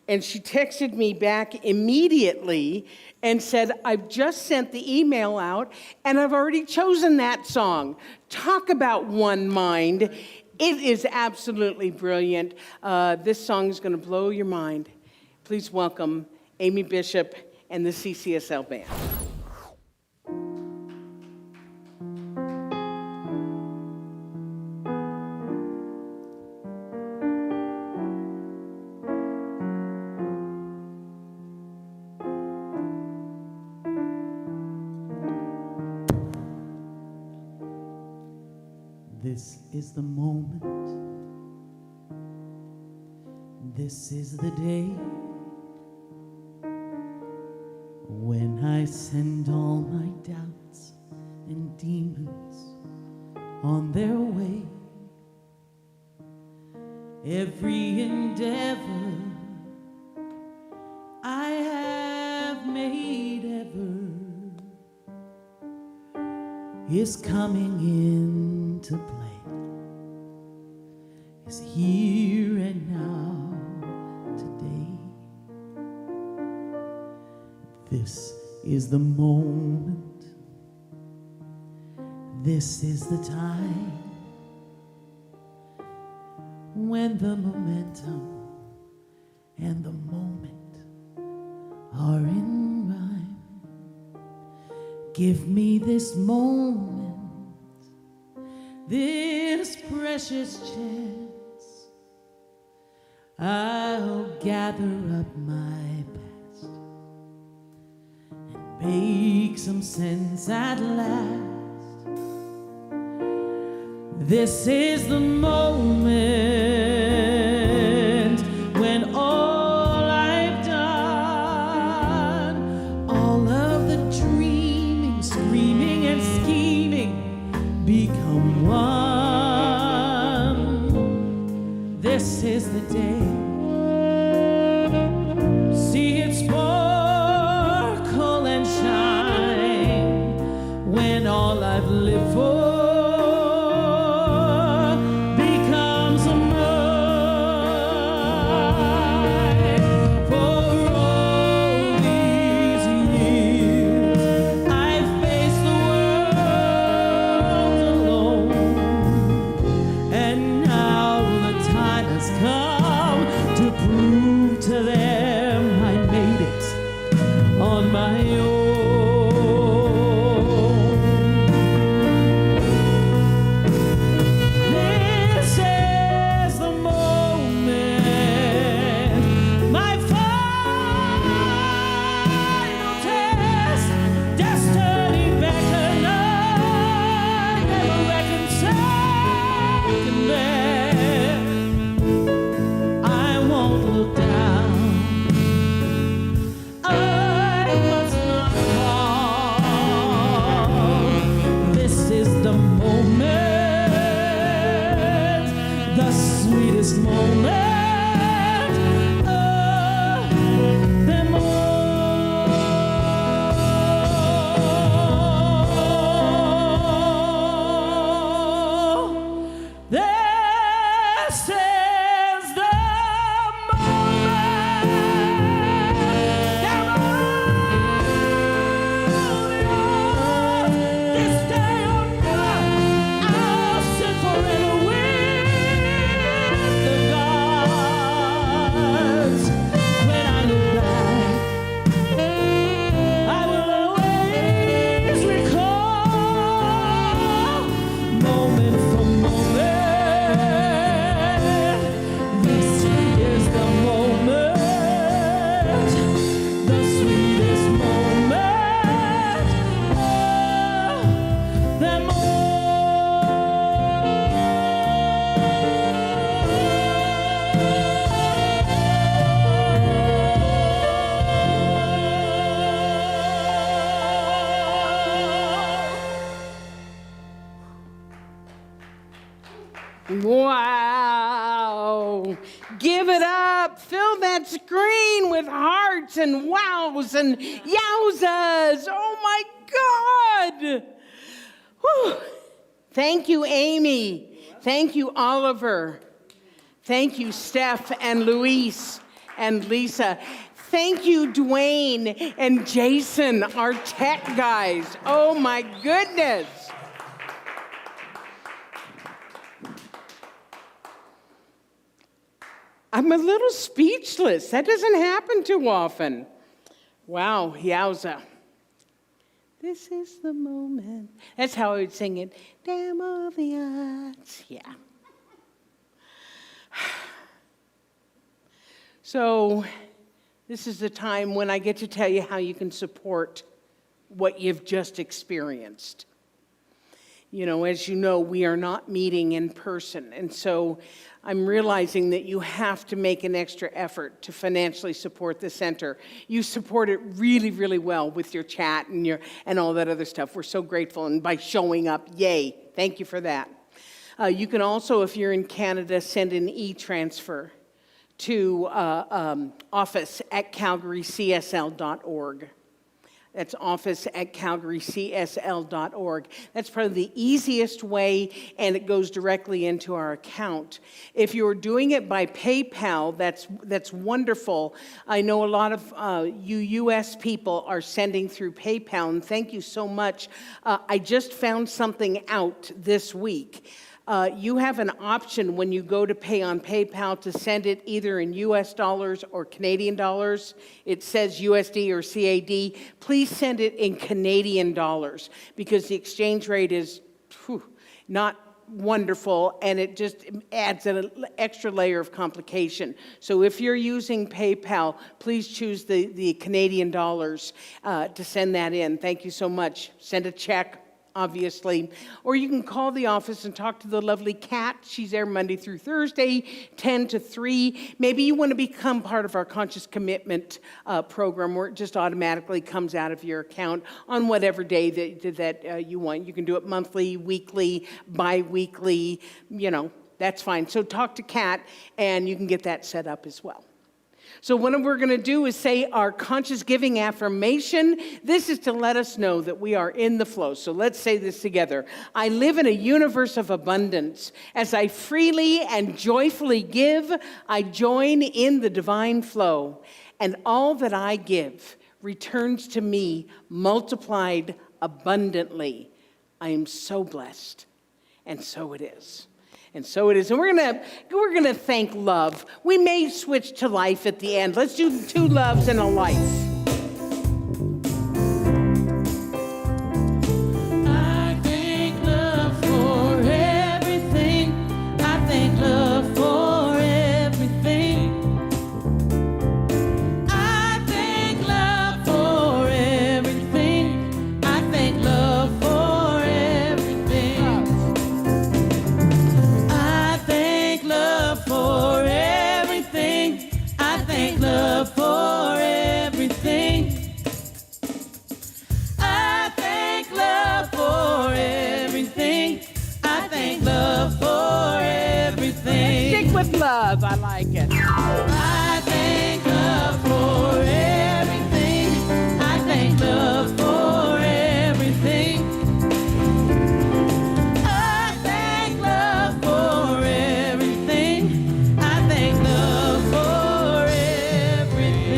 Speaker 2: And she texted me back immediately and said, I've just sent the email out and I've already chosen that song. Talk about one mind. It is absolutely brilliant. This song is going to blow your mind. Please welcome Amy Bishop and the CCSL Band.
Speaker 1: This is the moment. This is the day when I send all my doubts and demons on their way. Every endeavor I have made ever is coming into play, is here and now today. This is the moment, this is the time when the momentum and the moment are in rhyme. Give me this moment, this precious chance. I'll gather up my past and make some sense at last. This is the moment when all I've done, all of the dreaming, screaming and scheming become one. This is the day. See it sparkle and shine when all I've lived for on my own. moment them all. This is the moment. Come on, this day on earth, I'll sing forever with the gods. When I look back, I will always recall moment for moment. This is the moment, the sweetest moment of them
Speaker 2: Wow. Give it up. Fill that screen with hearts and wows and yowzas. Oh my God. Whew. Thank you, Amy. Thank you, Oliver. Thank you, Steph and Luis and Lisa. Thank you, Dwayne and Jason, our tech guys. Oh my goodness. I'm a little speechless. That doesn't happen too often. Wow, yowza. This is the moment. That's how I would sing it. Dam of the odds. Yeah. So this is the time when I get to tell you how you can support what you've just experienced. You know, as you know, we are not meeting in person. And so I'm realizing that you have to make an extra effort to financially support the center. You support it really, really well with your chat and all that other stuff. We're so grateful. And by showing up, yay. Thank you for that. You can also, if you're in Canada, send an e-transfer to office@calgarycsl.org. That's office@calgarycsl.org. That's probably the easiest way, and it goes directly into our account. If you're doing it by PayPal, that's wonderful. I know a lot of you U.S. people are sending through PayPal, and thank you so much. I just found something out this week. You have an option when you go to pay on PayPal to send it either in US dollars or Canadian dollars. It says USD or CAD. Please send it in Canadian dollars because the exchange rate is not wonderful, and it just adds an extra layer of complication. So if you're using PayPal, please choose the Canadian dollars to send that in. Thank you so much. Send a check, obviously. Or you can call the office and talk to the lovely Kat. She's there Monday through Thursday, 10 to 3. Maybe you want to become part of our Conscious Commitment program where it just automatically comes out of your account on whatever day that you want. You can do it monthly, weekly, bi-weekly, that's fine. So talk to Kat and you can get that set up as well. So what we're going to do is say our conscious giving affirmation. This is to let us know that we are in the flow. So let's say this together. I live in a universe of abundance. As I freely and joyfully give, I join in the divine flow. And all that I give returns to me multiplied abundantly. I am so blessed. And so it is. And so it is. And we're gonna thank love. We may switch to life at the end. Let's do 2 loves and a life.
Speaker 1: I thank love for everything. I thank love for everything. I thank love for everything. I thank love for everything. I thank love for everything. I thank love for everything.
Speaker 2: love. I like it.
Speaker 1: I thank love for everything. I thank love for everything. I thank love for everything. I thank love for everything.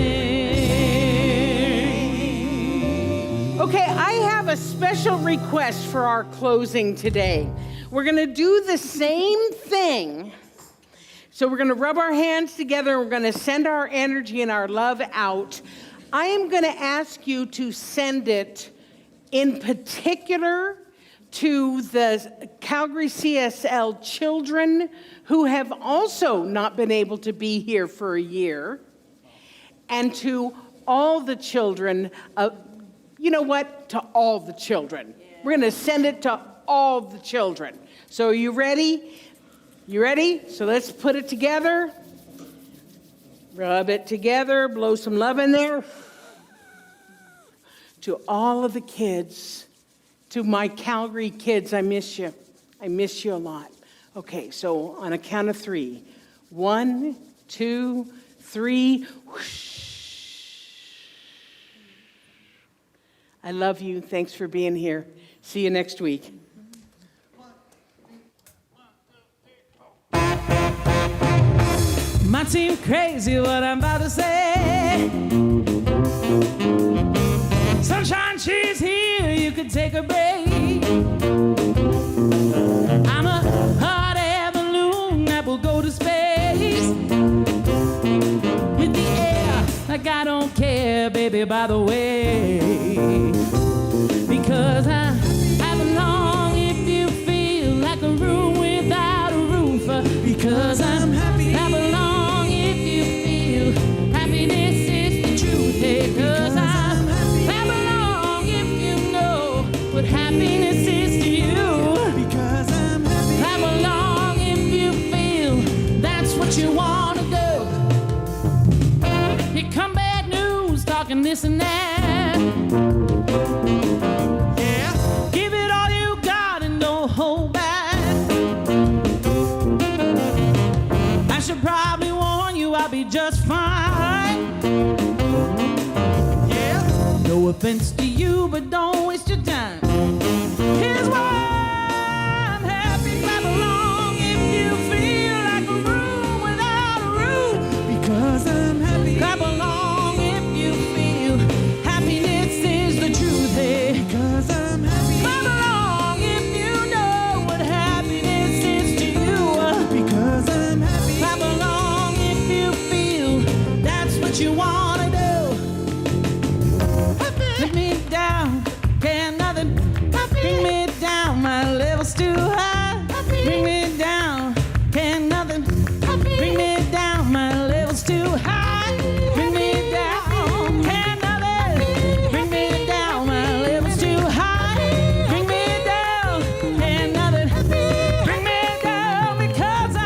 Speaker 2: Okay, I have a special request for our closing today. We're going to do the same thing. So we're going to rub our hands together. We're going to send our energy and our love out. I am going to ask you to send it in particular to the Calgary CSL children who have also not been able to be here for a year, and to all the children, you know what? To all the children. We're going to send it to all the children. So are you ready? You ready? So let's put it together. Rub it together. Blow some love in there. To all of the kids, to my Calgary kids, I miss you. I miss you a lot. Okay, so on a count of 3. 1, 2, 3. Whoosh. I love you. Thanks for being here. See you next week.
Speaker 1: Might seem crazy what I'm about to say. Sunshine, she's here, you can take a break. I'm a hot air balloon that will go to space. With the air, like I don't care, baby, by the way. Because I belong if you feel like a room without a roof. Because I'm happy. I belong if you feel happiness is the truth. Hey, 'cause I belong if you know what happiness is to you. Because I'm happy. I belong if you feel that's what you want to do. Here come bad news, talking this and that. Give it all you got and don't hold back. I should probably warn you I'll be just fine. Yeah. No offense to you, but don't waste your time. Here's why I'm happy. I belong if you feel like a room without a roof. Because I'm happy. I belong if you feel happiness is the truth. Hey. Because I'm happy. I belong if you know what happiness is to you. Because I'm happy. I belong if you feel that's what you want to do. Put me down, can't nothing bring me down, my level's too high. Bring me down, can't nothing bring me down, my level's too high. Bring me down, can't nothing bring me down, my level's too high. Bring me down, can't nothing bring me down, because I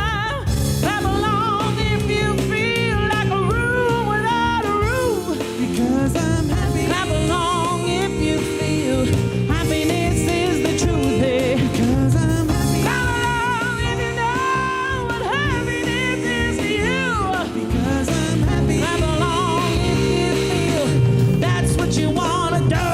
Speaker 1: belong if you feel like a room without a roof. Because I'm happy. I belong if you feel happiness is the truth. Hey. Because I'm happy. I belong if you know what happiness is to you. Because I'm happy. I belong if you feel that's what you want to do.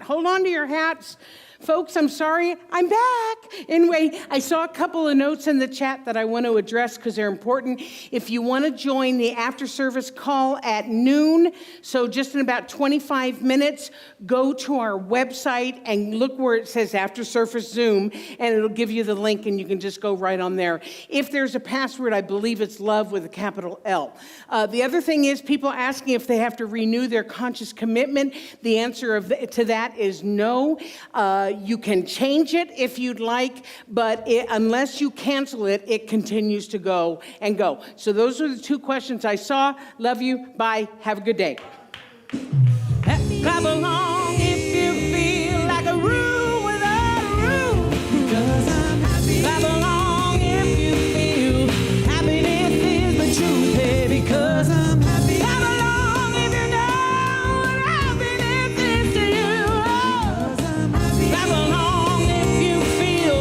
Speaker 2: Hold on to your hats. Folks, I'm sorry, I'm back. Anyway, I saw a couple of notes in the chat that I want to address because they're important. If you want to join the after-service call at noon, so just in about 25 minutes, go to our website and look where it says after-service Zoom, and it'll give you the link, and you can just go right on there. If there's a password, I believe it's love with a capital L. The other thing is people asking if they have to renew their conscious commitment. The answer to that is no. You can change it if you'd like, but unless you cancel it, it continues to go and go. So those are the 2 questions I saw. Love you. Bye. Have a good day.
Speaker 1: I belong if you feel like a room without a roof. Because I'm happy. I belong if you feel happiness is the truth. Hey, because I'm happy. I belong if you know what happiness is to you. Because I'm happy. I belong if you feel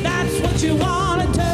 Speaker 1: that's what you want to do.